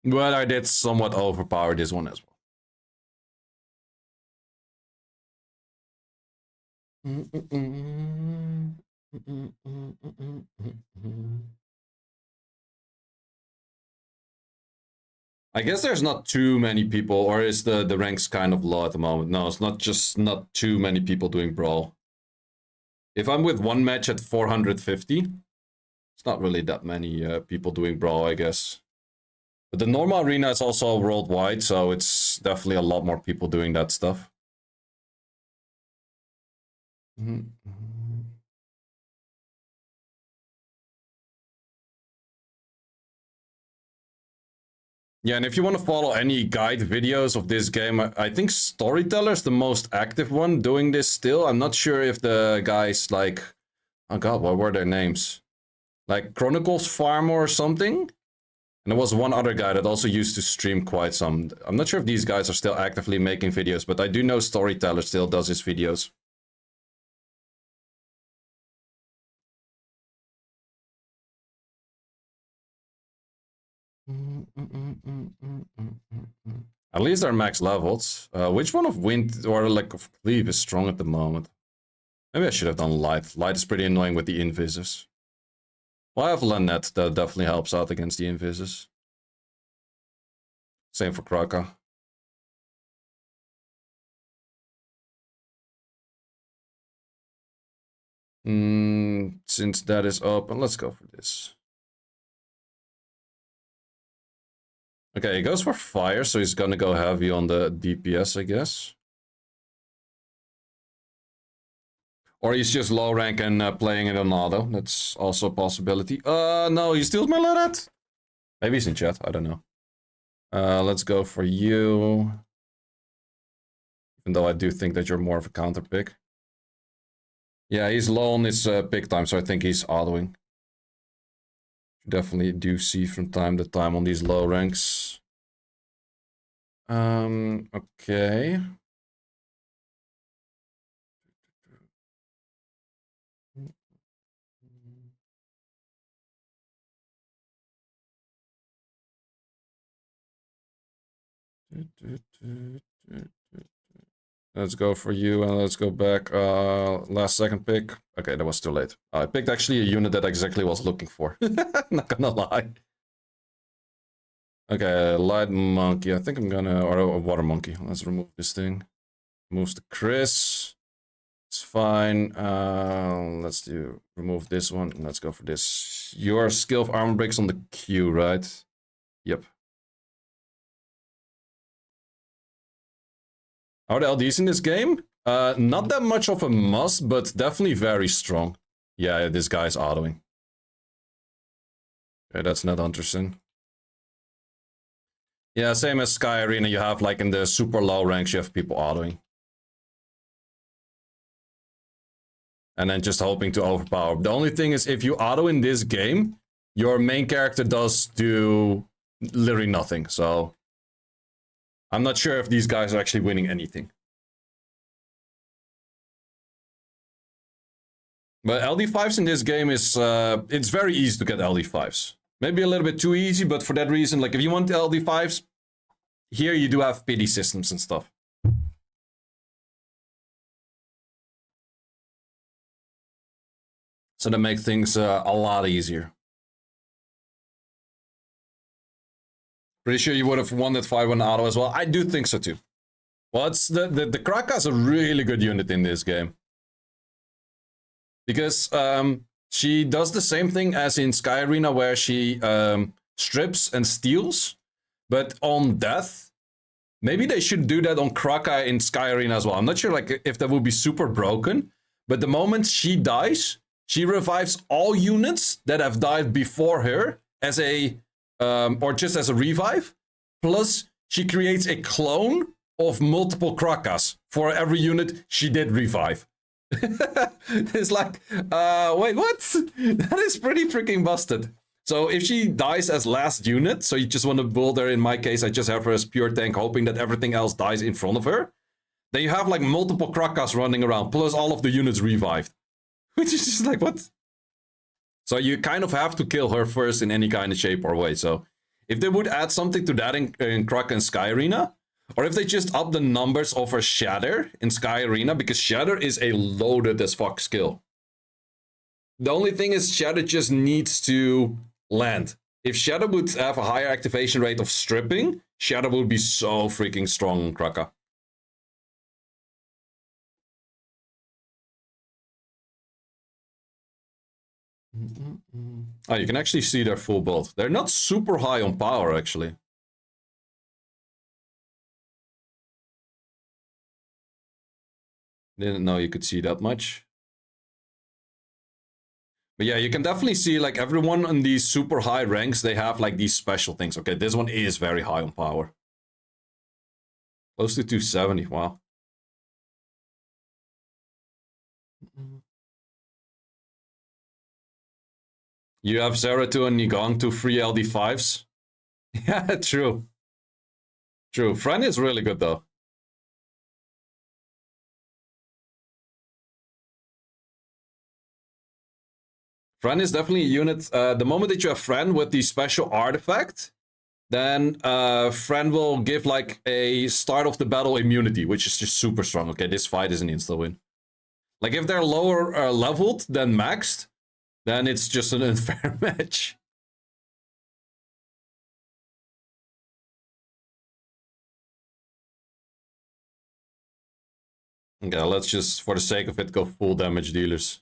But I did somewhat overpower this one as well. I guess there's not too many people, or is the ranks kind of low at the moment? No, it's not too many people doing Brawl. If I'm with one match at 450, it's not really that many people doing Brawl, I guess. But the normal arena is also worldwide, so it's definitely a lot more people doing that stuff. Yeah, and if you want to follow any guide videos of this game, I think Storyteller's the most active one doing this still. I'm not sure if the guys like... Oh god, what were their names? Like Chronicles Farmer or something? And there was one other guy that also used to stream quite some. I'm not sure if these guys are still actively making videos, but I do know Storyteller still does his videos. At least they're max levels. Which one of Wind or like of Cleave is strong at the moment? Maybe I should have done Light. Light is pretty annoying with the Invises. Well, I have Lynette, that definitely helps out against the Invises. Same for Kraka. Since that is open, let's go for this. Okay, he goes for fire, so he's gonna go heavy on the DPS, I guess. Or he's just low rank and playing it on auto. That's also a possibility. No, he steals my Lynette. Maybe he's in chat, I don't know. Let's go for you. Even though I do think that you're more of a counter pick. Yeah, he's low on his pick time, so I think he's autoing. Definitely do see from time to time on these low ranks. Okay. Let's go for you, and let's go back. Last second pick. Okay, that was too late. I picked actually a unit that exactly was looking for. Not gonna lie. Okay, light monkey. I think I'm gonna, or a water monkey. Let's remove this thing. Moves to Chris. It's fine. Let's remove this one. Let's go for this. Your skill of armor breaks on the Q, right? Yep. Are the LDs in this game? Not that much of a must, but definitely very strong. Yeah, this guy's autoing. Okay, that's not Hunterson. Yeah, same as Sky Arena, you have like in the super low ranks, you have people autoing. And then just hoping to overpower. The only thing is, if you auto in this game, your main character does do literally nothing, so I'm not sure if these guys are actually winning anything. But LD5s in this game is, it's very easy to get LD5s. Maybe a little bit too easy, but for that reason, like if you want LD5s, here you do have pity systems and stuff. So that makes things a lot easier. Pretty sure you would have won that fight with auto as well. I do think so too. Well, it's the Kraka's a really good unit in this game. Because she does the same thing as in Sky Arena, where she strips and steals, but on death. Maybe they should do that on Kraka in Sky Arena as well. I'm not sure like if that would be super broken, but the moment she dies, she revives all units that have died before her as a or just as a revive. Plus, she creates a clone of multiple Krakas for every unit she did revive. It's like, wait, what? That is pretty freaking busted. So if she dies as last unit, so you just want to build her, in my case, I just have her as pure tank, hoping that everything else dies in front of her. Then you have like multiple Krakas running around, plus all of the units revived. Which is just like, what? So you kind of have to kill her first in any kind of shape or way. So if they would add something to that in Kraka and Sky Arena, or if they just up the numbers of her Shatter in Sky Arena, because Shatter is a loaded as fuck skill. The only thing is Shatter just needs to land. If Shatter would have a higher activation rate of stripping, Shatter would be so freaking strong on Kraka. Oh, you can actually see their full build. They're not super high on power, actually. Didn't know you could see that much. But yeah, you can definitely see like everyone on these super high ranks, they have like these special things. Okay, this one is very high on power. Close to 270, wow. You have Zeratul and Nigong, 2 free LD5s. Yeah, true. True. Fran is really good though. Fran is definitely a unit. The moment that you have Fran with the special artifact, then Fran will give like a start of the battle immunity, which is just super strong. Okay, this fight is an insta-win. Like if they're lower leveled than maxed, then it's just an unfair match. Okay, let's just, for the sake of it, go full damage dealers.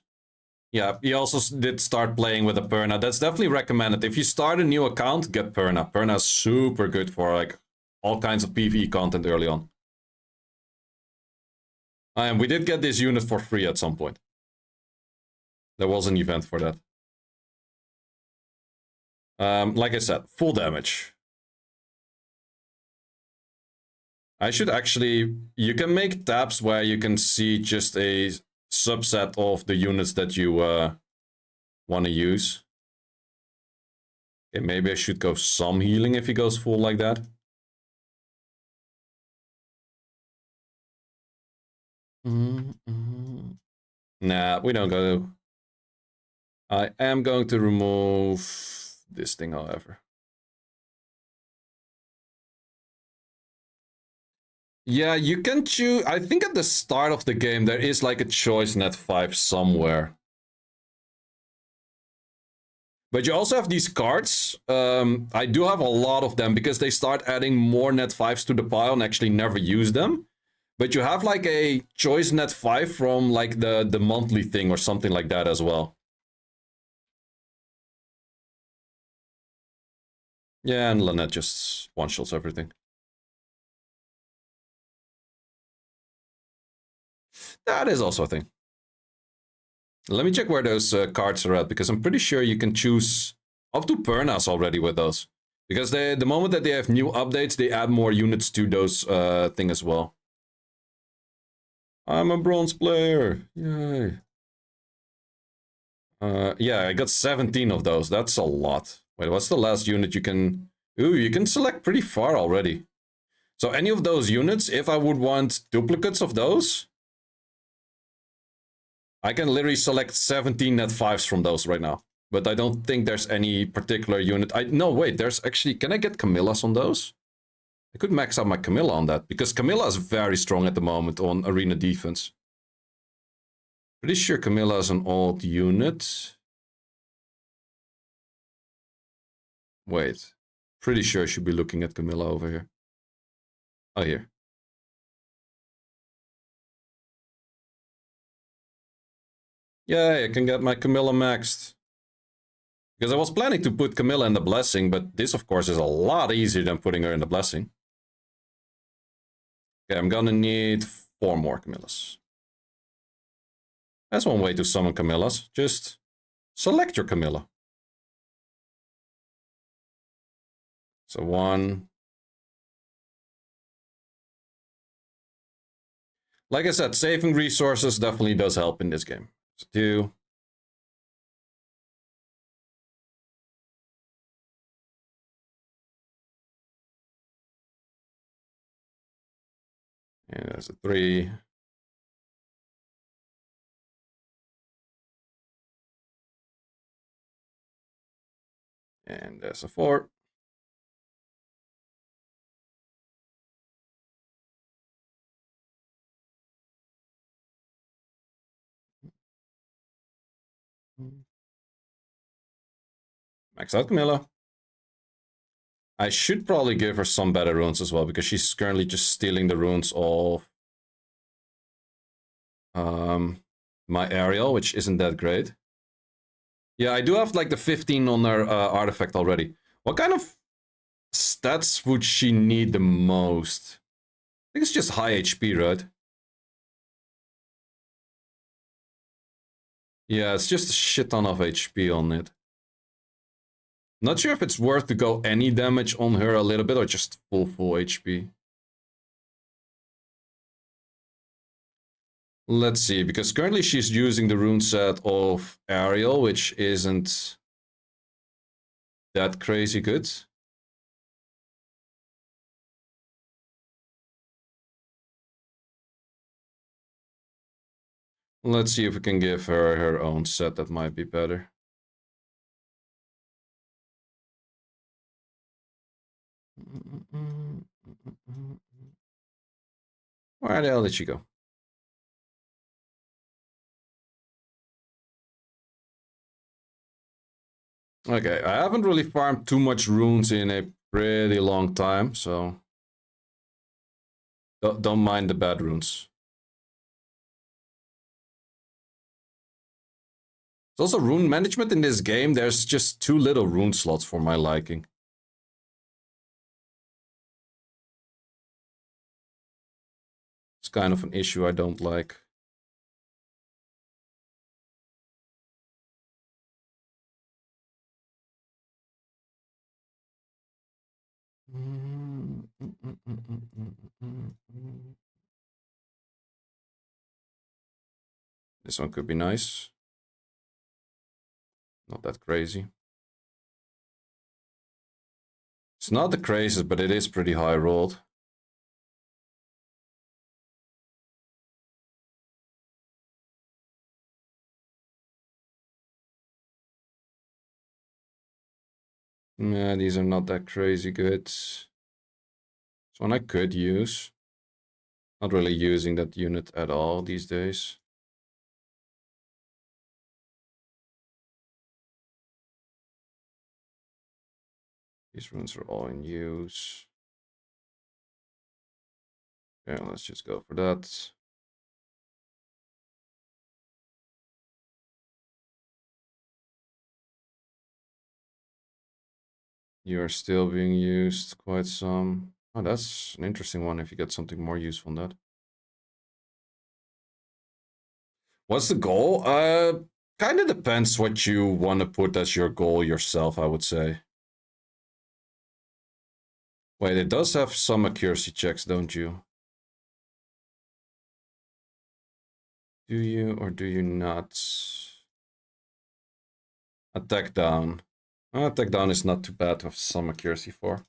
Yeah, he also did start playing with a Perna. That's definitely recommended. If you start a new account, get Perna. Perna is super good for like all kinds of PvE content early on. And we did get this unit for free at some point. There was an event for that. Like I said, full damage. I should actually... You can make tabs where you can see just a subset of the units that you want to use. Okay, maybe I should go some healing if he goes full like that. Nah, we don't go. I am going to remove this thing, however. Yeah, you can choose. I think at the start of the game there is like a choice net 5 somewhere. But you also have these cards. I do have a lot of them because they start adding more net 5s to the pile and actually never use them. But you have like a choice net 5 from like the monthly thing or something like that as well. Yeah, and Lynette just one-shots everything. That is also a thing. Let me check where those cards are at, because I'm pretty sure you can choose up to Pernas already with those. Because the moment that they have new updates, they add more units to those thing as well. I'm a bronze player. Yay. Yeah, I got 17 of those. That's a lot. Wait, what's the last unit you can... Ooh, you can select pretty far already. So any of those units, if I would want duplicates of those, I can literally select 17 net 5s from those right now. But I don't think there's any particular unit. No, wait, there's actually... Can I get Camillas on those? I could max out my Camilla on that, because Camilla is very strong at the moment on arena defense. Pretty sure Camilla is an old unit. Wait. Pretty sure I should be looking at Camilla over here. Oh, here. Yeah, I can get my Camilla maxed. Because I was planning to put Camilla in the Blessing, but this, of course, is a lot easier than putting her in the Blessing. Okay, I'm gonna need 4 more Camillas. That's one way to summon Camillas. Just select your Camilla. So 1. Like I said, saving resources definitely does help in this game. So 2. And there's a 3. And there's a 4. Max out Camilla. I should probably give her some better runes as well, because she's currently just stealing the runes of my Ariel, which isn't that great. Yeah, I do have like the 15 on her artifact already. What kind of stats would she need the most? I think it's just high HP, right? Yeah, it's just a shit ton of HP on it. Not sure if it's worth to go any damage on her a little bit or just full HP. Let's see, because currently she's using the rune set of Ariel, which isn't that crazy good. Let's see if we can give her her own set that might be better. Where the hell did she go? Okay, I haven't really farmed too much runes in a pretty long time, so don't mind the bad runes. It's also rune management in this game. There's just too little rune slots for my liking. It's kind of an issue I don't like. This one could be nice. Not that crazy. It's not the craziest, but it is pretty high rolled. Yeah, these are not that crazy good. This one I could use. Not really using that unit at all these days. These runes are all in use. Yeah, let's just go for that. You are still being used quite some. Oh, that's an interesting one if you get something more useful than that. What's the goal? Kind of depends what you want to put as your goal yourself, I would say. Wait, it does have some accuracy checks, don't you? Do you or do you not? Attack down. Attack down is not too bad with some accuracy for.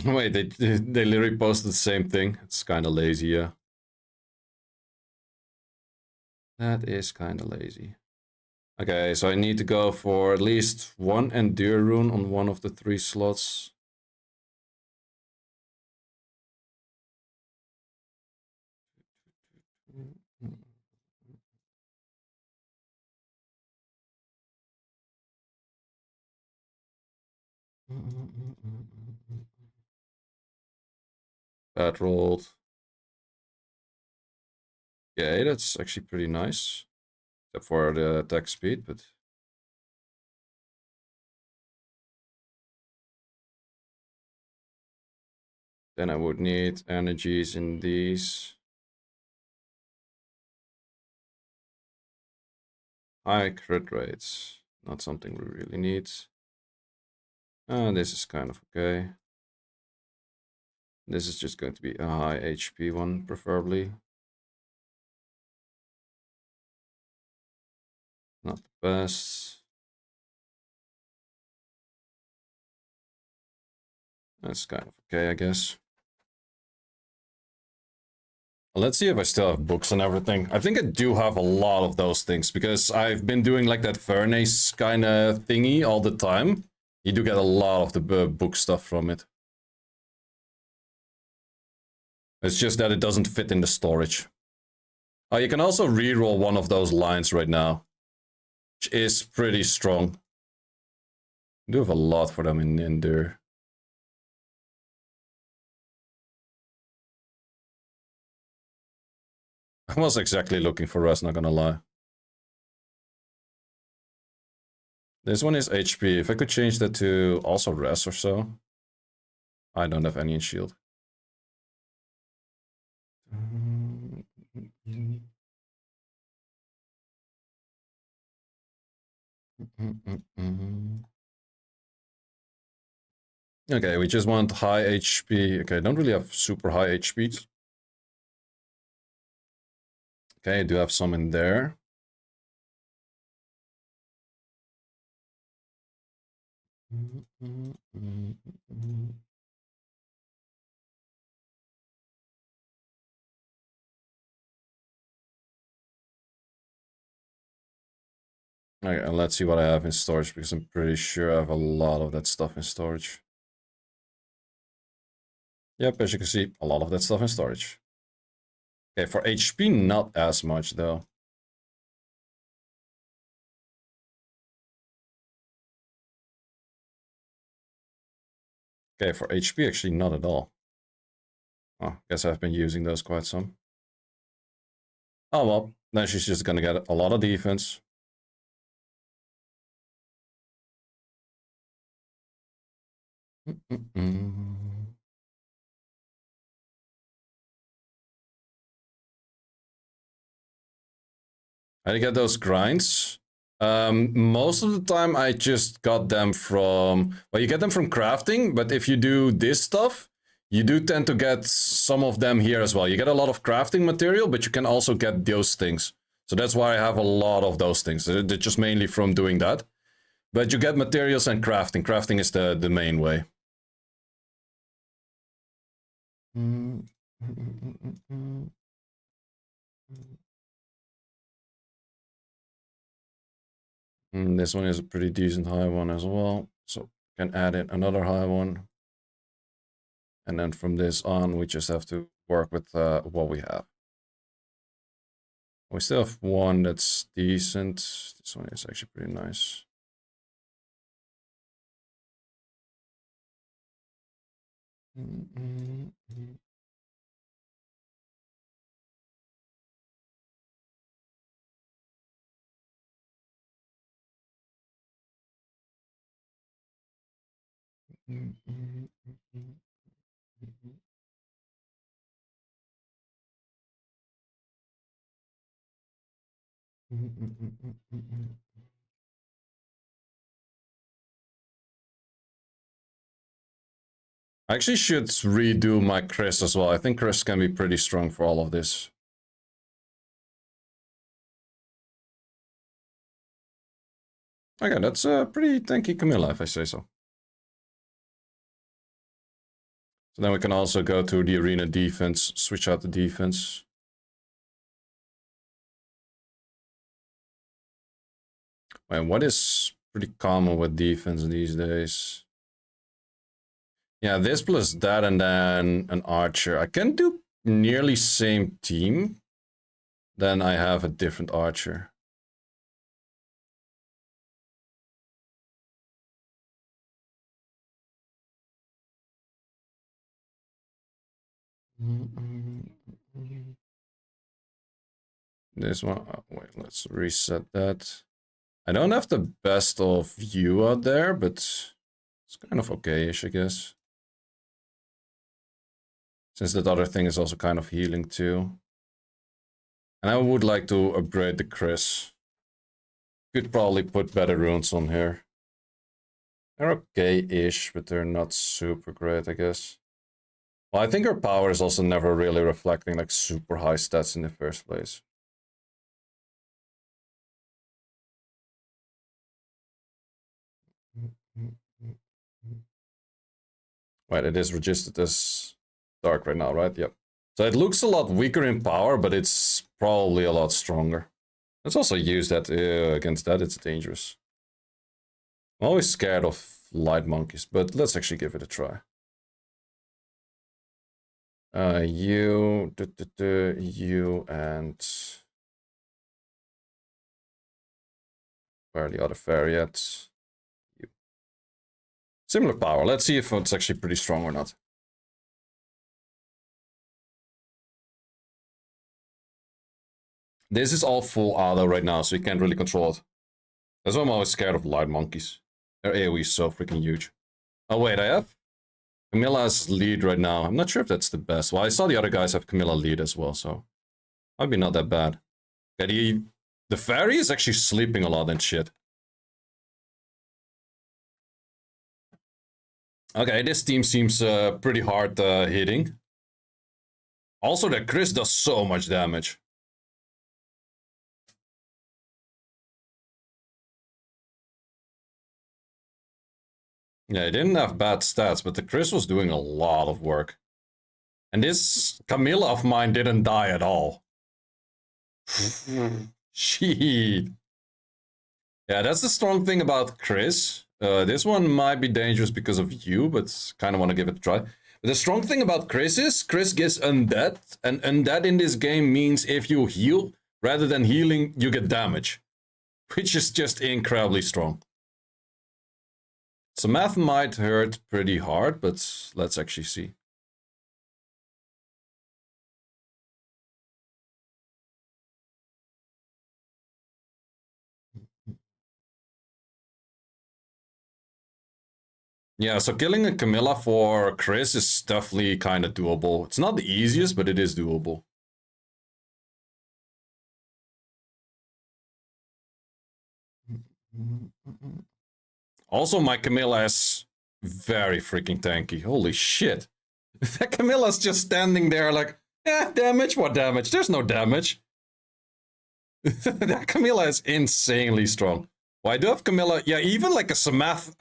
Wait, they literally posted the same thing. It's kind of lazy, yeah. That is kind of lazy. Okay, so I need to go for at least one Endure rune on one of the 3 slots. Bad rolled. Okay, that's actually pretty nice. Except for the attack speed, but... Then I would need energies in these. High crit rates. Not something we really need. This is kind of okay. This is just going to be a high HP one, preferably. Not the best. That's kind of okay, I guess. Let's see if I still have books and everything. I think I do have a lot of those things because I've been doing like that furnace kind of thingy all the time. You do get a lot of the book stuff from it. It's just that it doesn't fit in the storage. Oh, you can also reroll one of those lines right now, which is pretty strong. I do have a lot for them in there. I was exactly looking for rest, not gonna lie. This one is HP. If I could change that to also rest or so. I don't have any in shield. Okay, we just want high HP. Okay, don't really have super high HPs. Okay, I do have some in there. Okay, let's see what I have in storage because I'm pretty sure I have a lot of that stuff in storage. Yep, as you can see, a lot of that stuff in storage. Okay, for HP, not as much though. Okay, for HP, actually not at all. Oh, guess I've been using those quite some. Oh well, then she's just gonna get a lot of defense. How do you get those grinds? Most of the time I just got them from, well, you get them from crafting, but if you do this stuff, you do tend to get some of them here as well. You get a lot of crafting material, but you can also get those things. So that's why I have a lot of those things. They're just mainly from doing that. But you get materials and crafting. Crafting is the main way. This one is a pretty decent high one as well. So can add in another high one. And then from this on, we just have to work with what we have. We still have one that's decent. This one is actually pretty nice. I actually should redo my Chris as well. I think Chris can be pretty strong for all of this. Okay, that's a pretty tanky Camilla, if I say so. So then we can also go to the arena defense, switch out the defense. And what is pretty common with defense these days? Yeah, this plus that and then an archer. I can do nearly same team. Then I have a different archer. This one, oh, wait, let's reset that. I don't have the best of view out there, but it's kind of okay-ish, I guess. Since that other thing is also kind of healing too. And I would like to upgrade the Chris. Could probably put better runes on here. They're okay-ish, but they're not super great, I guess. Well, I think her power is also never really reflecting like super high stats in the first place. Right, it is registered as dark right now, right? Yep. So it looks a lot weaker in power, but it's probably a lot stronger. Let's also use that against that, it's dangerous. I'm always scared of light monkeys, but let's actually give it a try. You, and where are the other variants? You. Similar power. Let's see if it's actually pretty strong or not. This is all full auto right now, so you can't really control it. That's why I'm always scared of light monkeys. Their AoE is so freaking huge. Oh wait, I have Camilla's lead right now. I'm not sure if that's the best. Well, I saw the other guys have Camilla lead as well, so might be not that bad. Okay, the fairy is actually sleeping a lot and shit. Okay, this team seems pretty hard hitting. Also, that Chris does so much damage. Yeah, he didn't have bad stats, but the Chris was doing a lot of work. And this Camilla of mine didn't die at all. Shit. Yeah, that's the strong thing about Chris. This one might be dangerous because of you, but kind of want to give it a try. But the strong thing about Chris is Chris gets undead, and undead in this game means if you heal, rather than healing, you get damage. Which is just incredibly strong. So math might hurt pretty hard, but let's actually see. Yeah, so killing a Camilla for Chris is definitely kind of doable. It's not the easiest, but it is doable. Also, my Camilla is very freaking tanky. Holy shit. Camilla's just standing there like, damage? What damage? There's no damage. That Camilla is insanely strong. Well, I do have Camilla. Yeah, even like a Samath.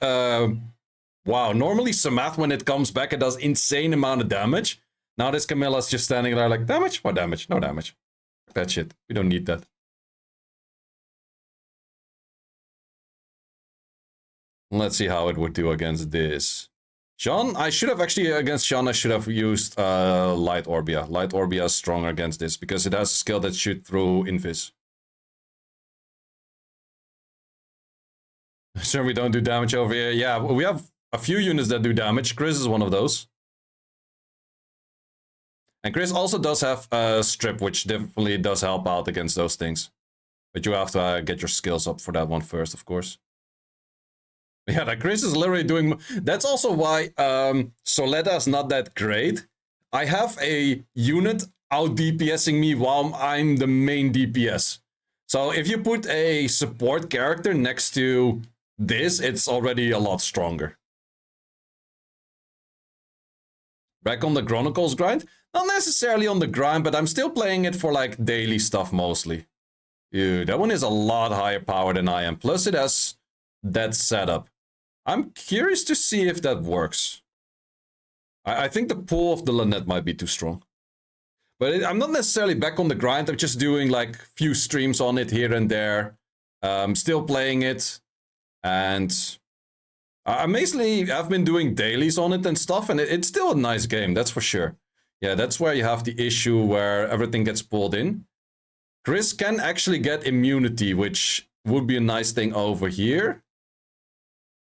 Wow, normally Samath, when it comes back, it does insane amount of damage. Now this Camilla's just standing there like, damage? What damage? No damage. That shit. We don't need that. Let's see how it would do against this. Sean, I should have actually, against Sean, I should have used Light Orbia. Light Orbia is stronger against this because it has a skill that shoots through Invis. Sure, we don't do damage over here. Yeah, we have a few units that do damage. Chris is one of those. And Chris also does have a strip, which definitely does help out against those things. But you have to get your skills up for that one first, of course. Yeah, that Chris is literally doing... That's also why Soleta is not that great. I have a unit out DPSing me while I'm the main DPS. So if you put a support character next to this, it's already a lot stronger. Back on the Chronicles grind? Not necessarily on the grind, but I'm still playing it for like daily stuff mostly. Dude, that one is a lot higher power than I am. Plus it has that setup. I'm curious to see if that works. I think the pull of the Lynette might be too strong. But I'm not necessarily back on the grind. I'm just doing like few streams on it here and there. Still playing it. And I've been doing dailies on it and stuff. And it's still a nice game, that's for sure. Yeah, that's where you have the issue where everything gets pulled in. Chris can actually get immunity, which would be a nice thing over here.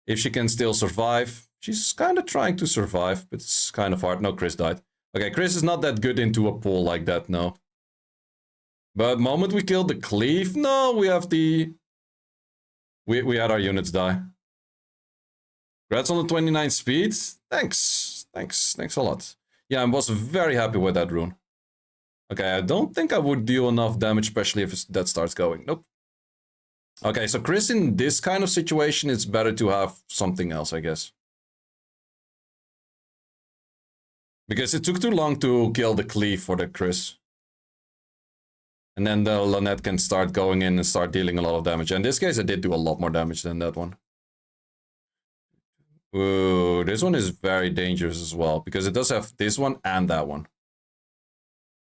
If she can still survive. She's kind of trying to survive, but it's kind of hard. No, Chris died. Okay, Chris is not that good into a pull like that, no. But moment we killed the cleave, no, we have the... We had our units die. Congrats on the 29 speed. Thanks a lot. Yeah, I was very happy with that rune. Okay, I don't think I would deal enough damage, especially if that starts going. Nope. Okay, so Chris, in this kind of situation, it's better to have something else, I guess. Because it took too long to kill the cleave for the Chris. And then the Lynette can start going in and start dealing a lot of damage. In this case, I did do a lot more damage than that one. Ooh, this one is very dangerous as well. Because it does have this one and that one.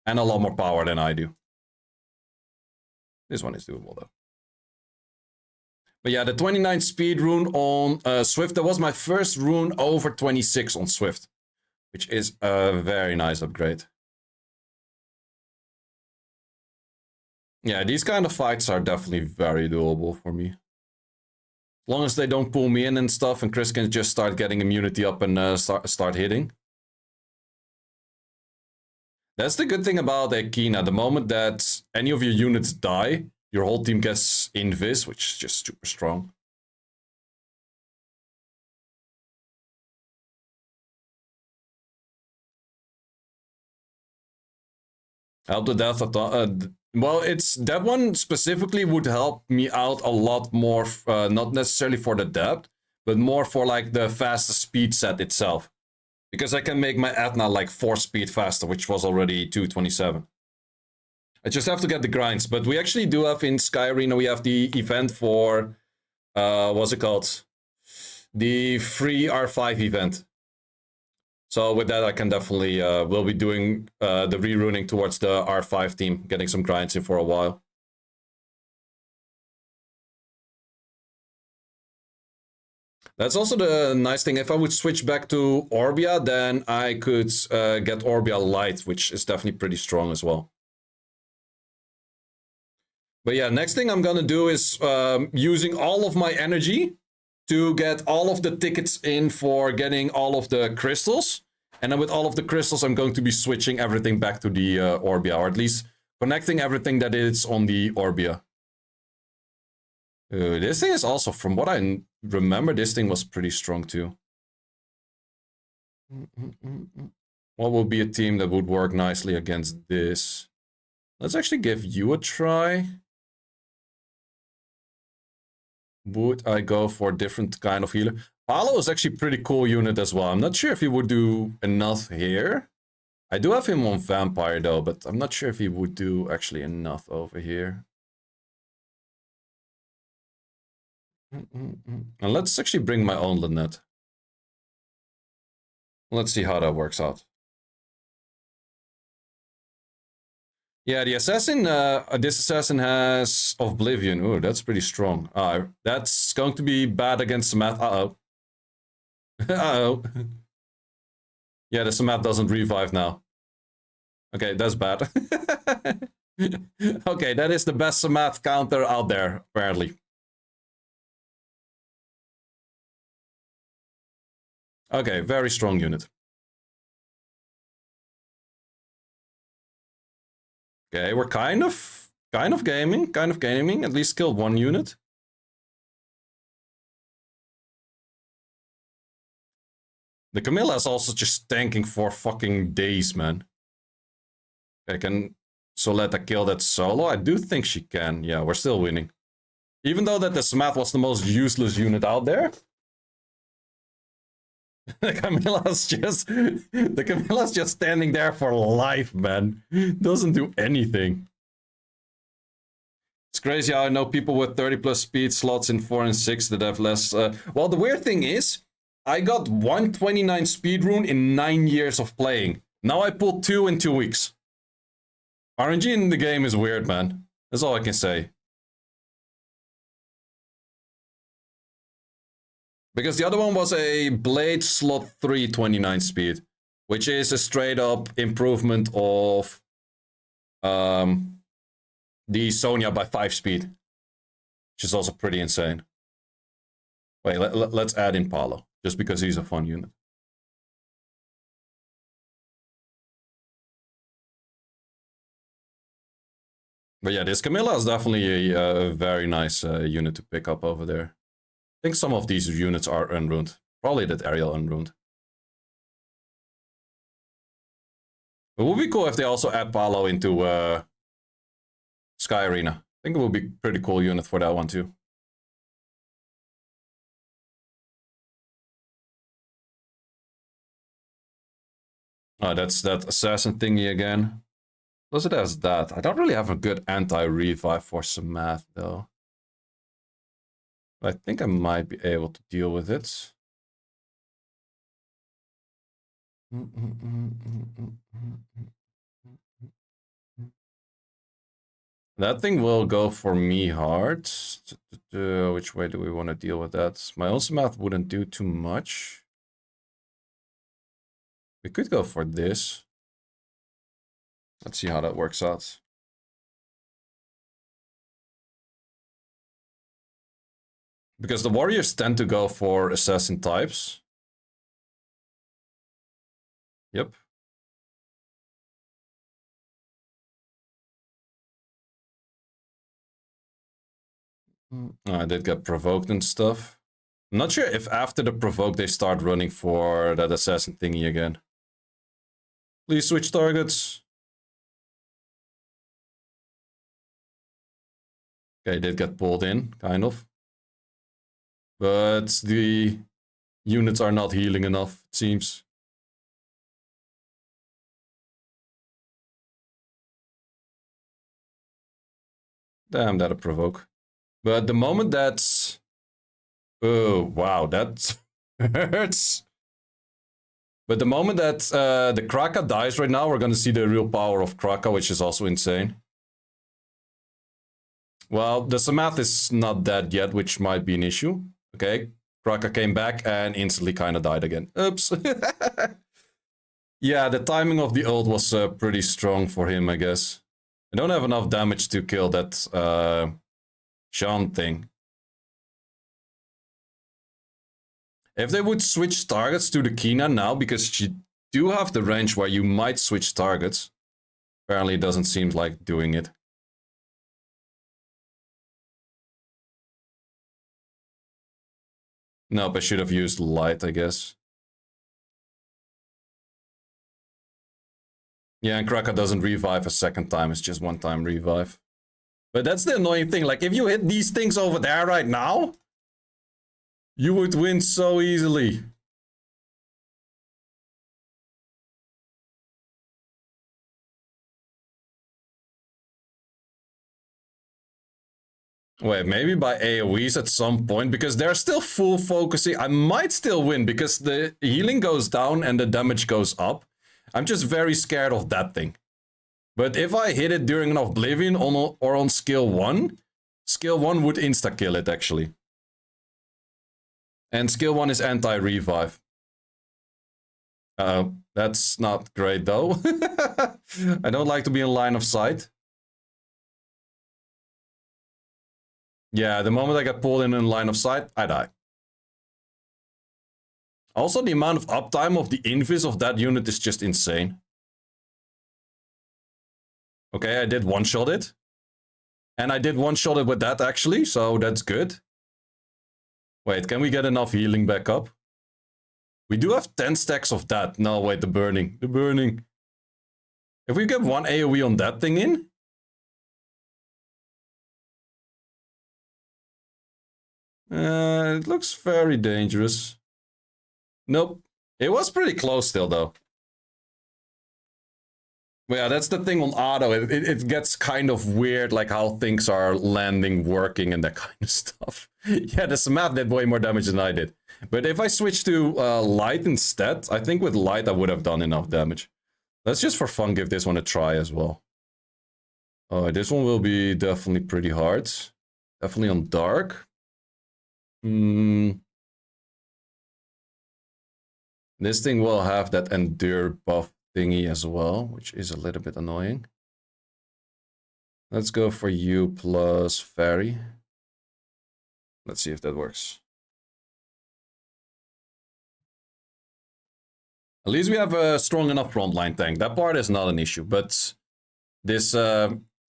And a lot more power than I do. This one is doable though. But yeah, the 29 speed rune on Swift, that was my first rune over 26 on Swift. Which is a very nice upgrade. Yeah, these kind of fights are definitely very doable for me. As long as they don't pull me in and stuff, and Chris can just start getting immunity up and start hitting. That's the good thing about Akina. The moment that any of your units die, your whole team gets invis, which is just super strong. Help the death of well, it's that one specifically would help me out a lot more, not necessarily for the depth, but more for like the fastest speed set itself. Because I can make my Athena like 4 speed faster, which was already 227. I just have to get the grinds, but we actually do have in Sky Arena, we have the event for, what's it called? The free R5 event. So with that, I can definitely, will be doing the reruning towards the R5 team, getting some grinds in for a while. That's also the nice thing. If I would switch back to Orbia, then I could get Orbia Light, which is definitely pretty strong as well. But yeah, next thing I'm gonna do is using all of my energy to get all of the tickets in for getting all of the crystals. And then with all of the crystals, I'm going to be switching everything back to the Orbia, or at least connecting everything that is on the Orbia. This thing is also, from what I remember, this thing was pretty strong too. What would be a team that would work nicely against this? Let's actually give you a try. would I go for a different kind of healer? Paolo is actually a pretty cool unit as well. I'm not sure if he would do enough here. I do have him on Vampire though, but I'm not sure if he would do actually enough over here. And let's actually bring my own Lynette. Let's see how that works out. Yeah, the assassin, this assassin has Oblivion. Ooh, that's pretty strong. That's going to be bad against Samath. Uh-oh. Uh-oh. Yeah, the Samath doesn't revive now. Okay, that's bad. Okay, that is the best Samath counter out there, apparently. Okay, very strong unit. Okay, we're kind of gaming, at least killed one unit. The Camilla is also just tanking for fucking days, man. Okay, can Soletta kill that solo? I do think she can. Yeah, we're still winning. Even though that the Smath was the most useless unit out there. The Camilla's just standing there for life, man. Doesn't do anything. It's crazy how I know people with 30 plus speed slots in 4 and 6 that have less. Well, the weird thing is, I got 129 speed rune in 9 years of playing. Now I pulled 2 in 2 weeks. RNG in the game is weird, man. That's all I can say. Because the other one was a Blade slot 3 29 speed, which is a straight up improvement of the Sonya by 5 speed, which is also pretty insane. Wait, let's add in Paolo, just because he's a fun unit. But yeah, this Camilla is definitely a very nice unit to pick up over there. I think some of these units are unruined. Probably that Ariel unruined. It would be cool if they also add Paolo into Sky Arena. I think it would be a pretty cool unit for that one too. Oh, that's that assassin thingy again. Plus it has that. I don't really have a good anti-revive for Samath though. But I think I might be able to deal with it. That thing will go for me hard. Which way do we want to deal with that? My own Samath wouldn't do too much. We could go for this. Let's see how that works out. Because the warriors tend to go for assassin types. Yep. I did get provoked and stuff. I'm not sure if after the provoke they start running for that assassin thingy again. Please switch targets. Okay, did get pulled in, kind of. But the units are not healing enough, it seems. Damn, that'll provoke. But the moment that's... Oh, wow, that hurts. But the moment that the Kraka dies right now, we're going to see the real power of Kraka, which is also insane. Well, the Samath is not dead yet, which might be an issue. Okay, Kraka came back and instantly kind of died again. Oops. Yeah, the timing of the ult was pretty strong for him, I guess. I don't have enough damage to kill that Jean thing. If they would switch targets to the Kina now, because you do have the range where you might switch targets. Apparently it doesn't seem like doing it. Nope, I should have used light, I guess. Yeah, and Kraka doesn't revive a second time, it's just one time revive. But that's the annoying thing, like if you hit these things over there right now, You would win so easily. Wait, maybe by AoEs at some point, because they're still full focusing. I might still win because the healing goes down and the damage goes up. I'm just very scared of that thing. But if I hit it during an Oblivion or on skill 1 would insta-kill it actually. And skill 1 is anti-revive. That's not great though. I don't like to be in line of sight. Yeah, the moment I get pulled in line of sight, I die. Also, the amount of uptime of the invis of that unit is just insane. Okay, I did one-shot it. And I did one-shot it with that actually, so that's good. Wait, can we get enough healing back up? We do have 10 stacks of that. No, wait, the burning. The burning. If we get one AoE on that thing in... it looks very dangerous. Nope. It was pretty close still, though. Well, yeah, that's the thing on auto. It gets kind of weird, like how things are landing, working, and that kind of stuff. Yeah, the Samath did way more damage than I did. But if I switch to light instead, I think with light I would have done enough damage. Let's just for fun give this one a try as well. This one will be definitely pretty hard. Definitely on dark. This thing will have that endure buff thingy as well, which is a little bit annoying. Let's go for you plus fairy. Let's see if that works. At least we have a strong enough frontline tank. That part is not an issue, but this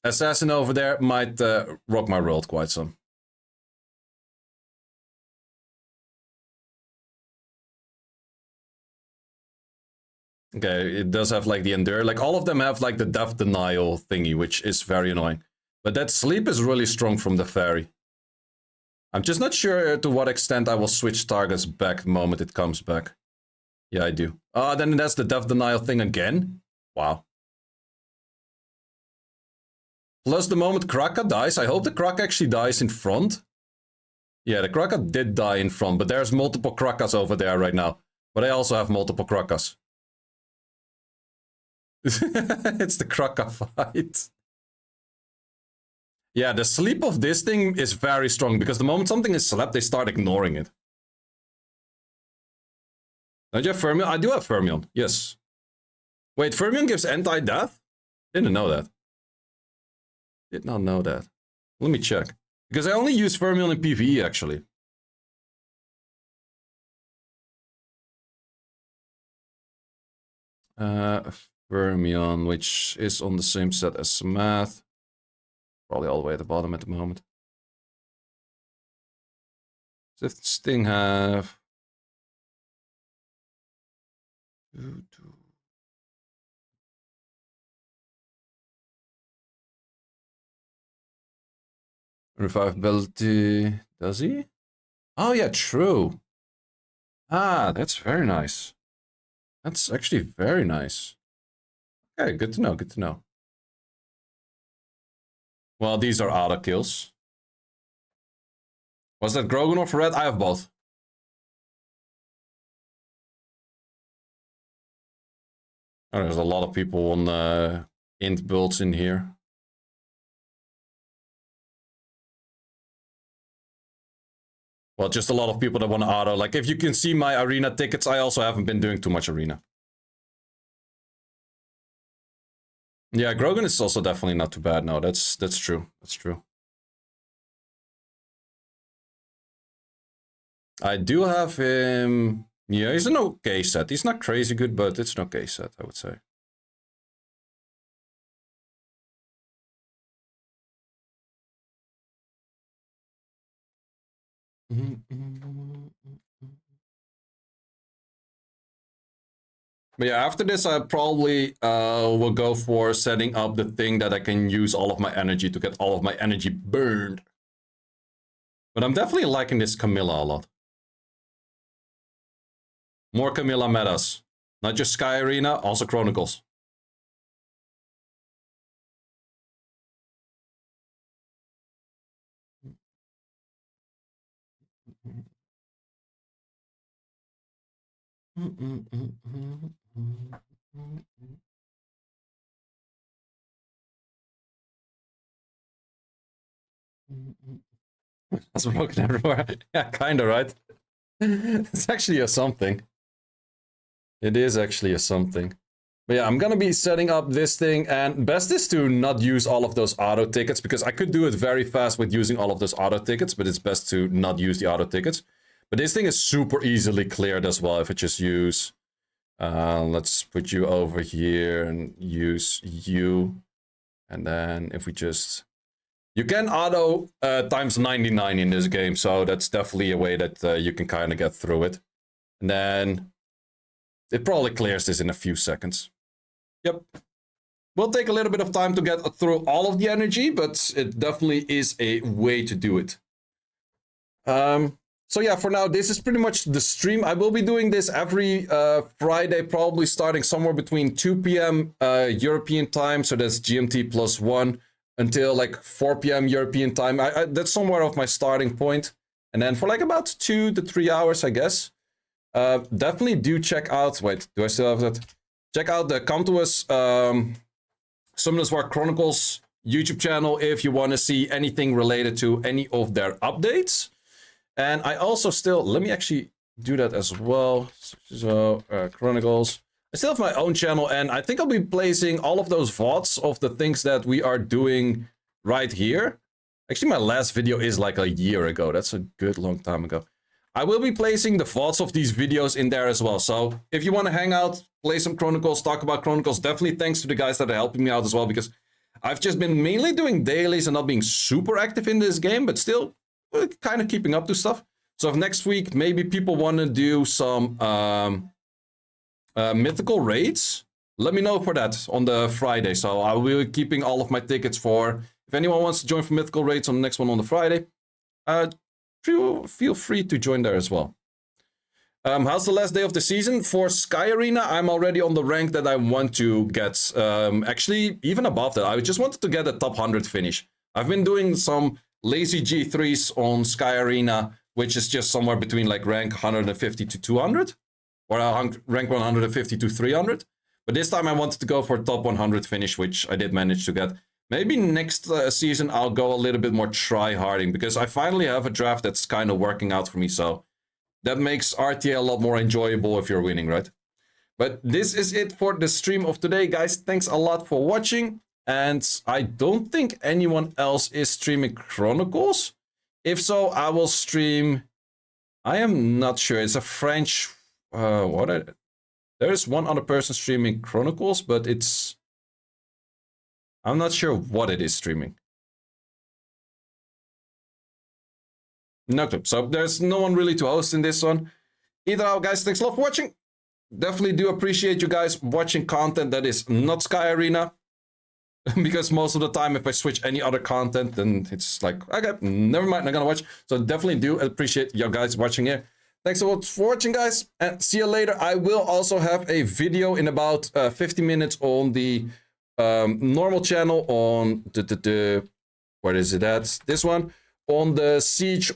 assassin over there might rock my world quite some. Okay, it does have like the endure. Like all of them have like the death denial thingy, which is very annoying. But that sleep is really strong from the fairy. I'm just not sure to what extent I will switch targets back the moment it comes back. Yeah, I do. Then that's the death denial thing again. Wow. Plus the moment Kraka dies, I hope the Kraka actually dies in front. Yeah, the Kraka did die in front, but there's multiple Krakas over there right now. But I also have multiple Krakas. It's the Kraka fight. Yeah, the sleep of this thing is very strong, because the moment something is slept, they start ignoring it. Don't you have Fermion? I do have Fermion, yes. Wait, Fermion gives anti-death? Didn't know that. Did not know that. Let me check. Because I only use Fermion in PvE, actually. Fermion, which is on the same set as Samath. Probably all the way at the bottom at the moment. Does this thing have... Revivability... Does he? Oh yeah, true. Ah, that's very nice. That's actually very nice. Okay, good to know, good to know. Well, these are auto kills. Was that Grogan or Red? I have both. Oh, there's a lot of people on int builds in here. Well, just a lot of people that want to auto. Like, if you can see my arena tickets, I also haven't been doing too much arena. Yeah, Grogan is also definitely not too bad. No, that's true. That's true. I do have him... Yeah, he's an okay set. He's not crazy good, but it's an okay set, I would say. But yeah, after this, I probably will go for setting up the thing that I can use all of my energy to get all of my energy burned. But I'm definitely liking this Camilla a lot. More Camilla metas. Not just Sky Arena, also Chronicles. That's broken everywhere. Yeah, kinda, right? It's actually a something. It is actually a something. But yeah, I'm gonna be setting up this thing, and best is to not use all of those auto tickets, because I could do it very fast with using all of those auto tickets, but it's best to not use the auto tickets. But this thing is super easily cleared as well if I just use... let's put you over here and use you. And then if we just... You can auto times 99 in this game, so that's definitely a way that you can kind of get through it. And then it probably clears this in a few seconds. Yep. Will take a little bit of time to get through all of the energy, but it definitely is a way to do it. So yeah, for now, this is pretty much the stream. I will be doing this every Friday, probably starting somewhere between 2 p.m. European time, so that's GMT +1, until like 4 p.m. European time. That's somewhere of my starting point. And then for like about 2 to 3 hours, I guess. Definitely do check out... Wait, do I still have that? Check out the Come To Us Summoners War Chronicles YouTube channel if you want to see anything related to any of their updates. And I also still... Let me actually do that as well. So, Chronicles... I still have my own channel, and I think I'll be placing all of those VODs of the things that we are doing right here. Actually, my last video is like a year ago. That's a good long time ago. I will be placing the VODs of these videos in there as well. So if you want to hang out, play some Chronicles, talk about Chronicles, definitely thanks to the guys that are helping me out as well, because I've just been mainly doing dailies and not being super active in this game, but still kind of keeping up to stuff. So if next week maybe people want to do some... mythical raids, let me know for that on the Friday. So I will be keeping all of my tickets for... If anyone wants to join for mythical raids on the next one on the Friday, feel free to join there as well. How's the last day of the season? For Sky Arena, I'm already on the rank that I want to get. Actually, even above that, I just wanted to get a top 100 finish. I've been doing some lazy G3s on Sky Arena, which is just somewhere between like rank 150 to 200. Or rank 150 to 300. But this time I wanted to go for top 100 finish, which I did manage to get. Maybe next season I'll go a little bit more try-harding, because I finally have a draft that's kind of working out for me. So that makes RTA a lot more enjoyable if you're winning, right? But this is it for the stream of today, guys. Thanks a lot for watching. And I don't think anyone else is streaming Chronicles. If so, I will stream... I am not sure. It's a French... There is one other person streaming Chronicles, but it's... I'm not sure what it is streaming. No clue. So there's no one really to host in this one. Either out, guys. Thanks a lot for watching. Definitely do appreciate you guys watching content that is not Sky Arena. Because most of the time, if I switch any other content, then it's like, okay, never mind, I'm not gonna watch. So definitely do appreciate you guys watching here. Thanks so much for watching, guys, and see you later. I will also have a video in about 50 minutes on the normal channel on where is it at? This one, on the siege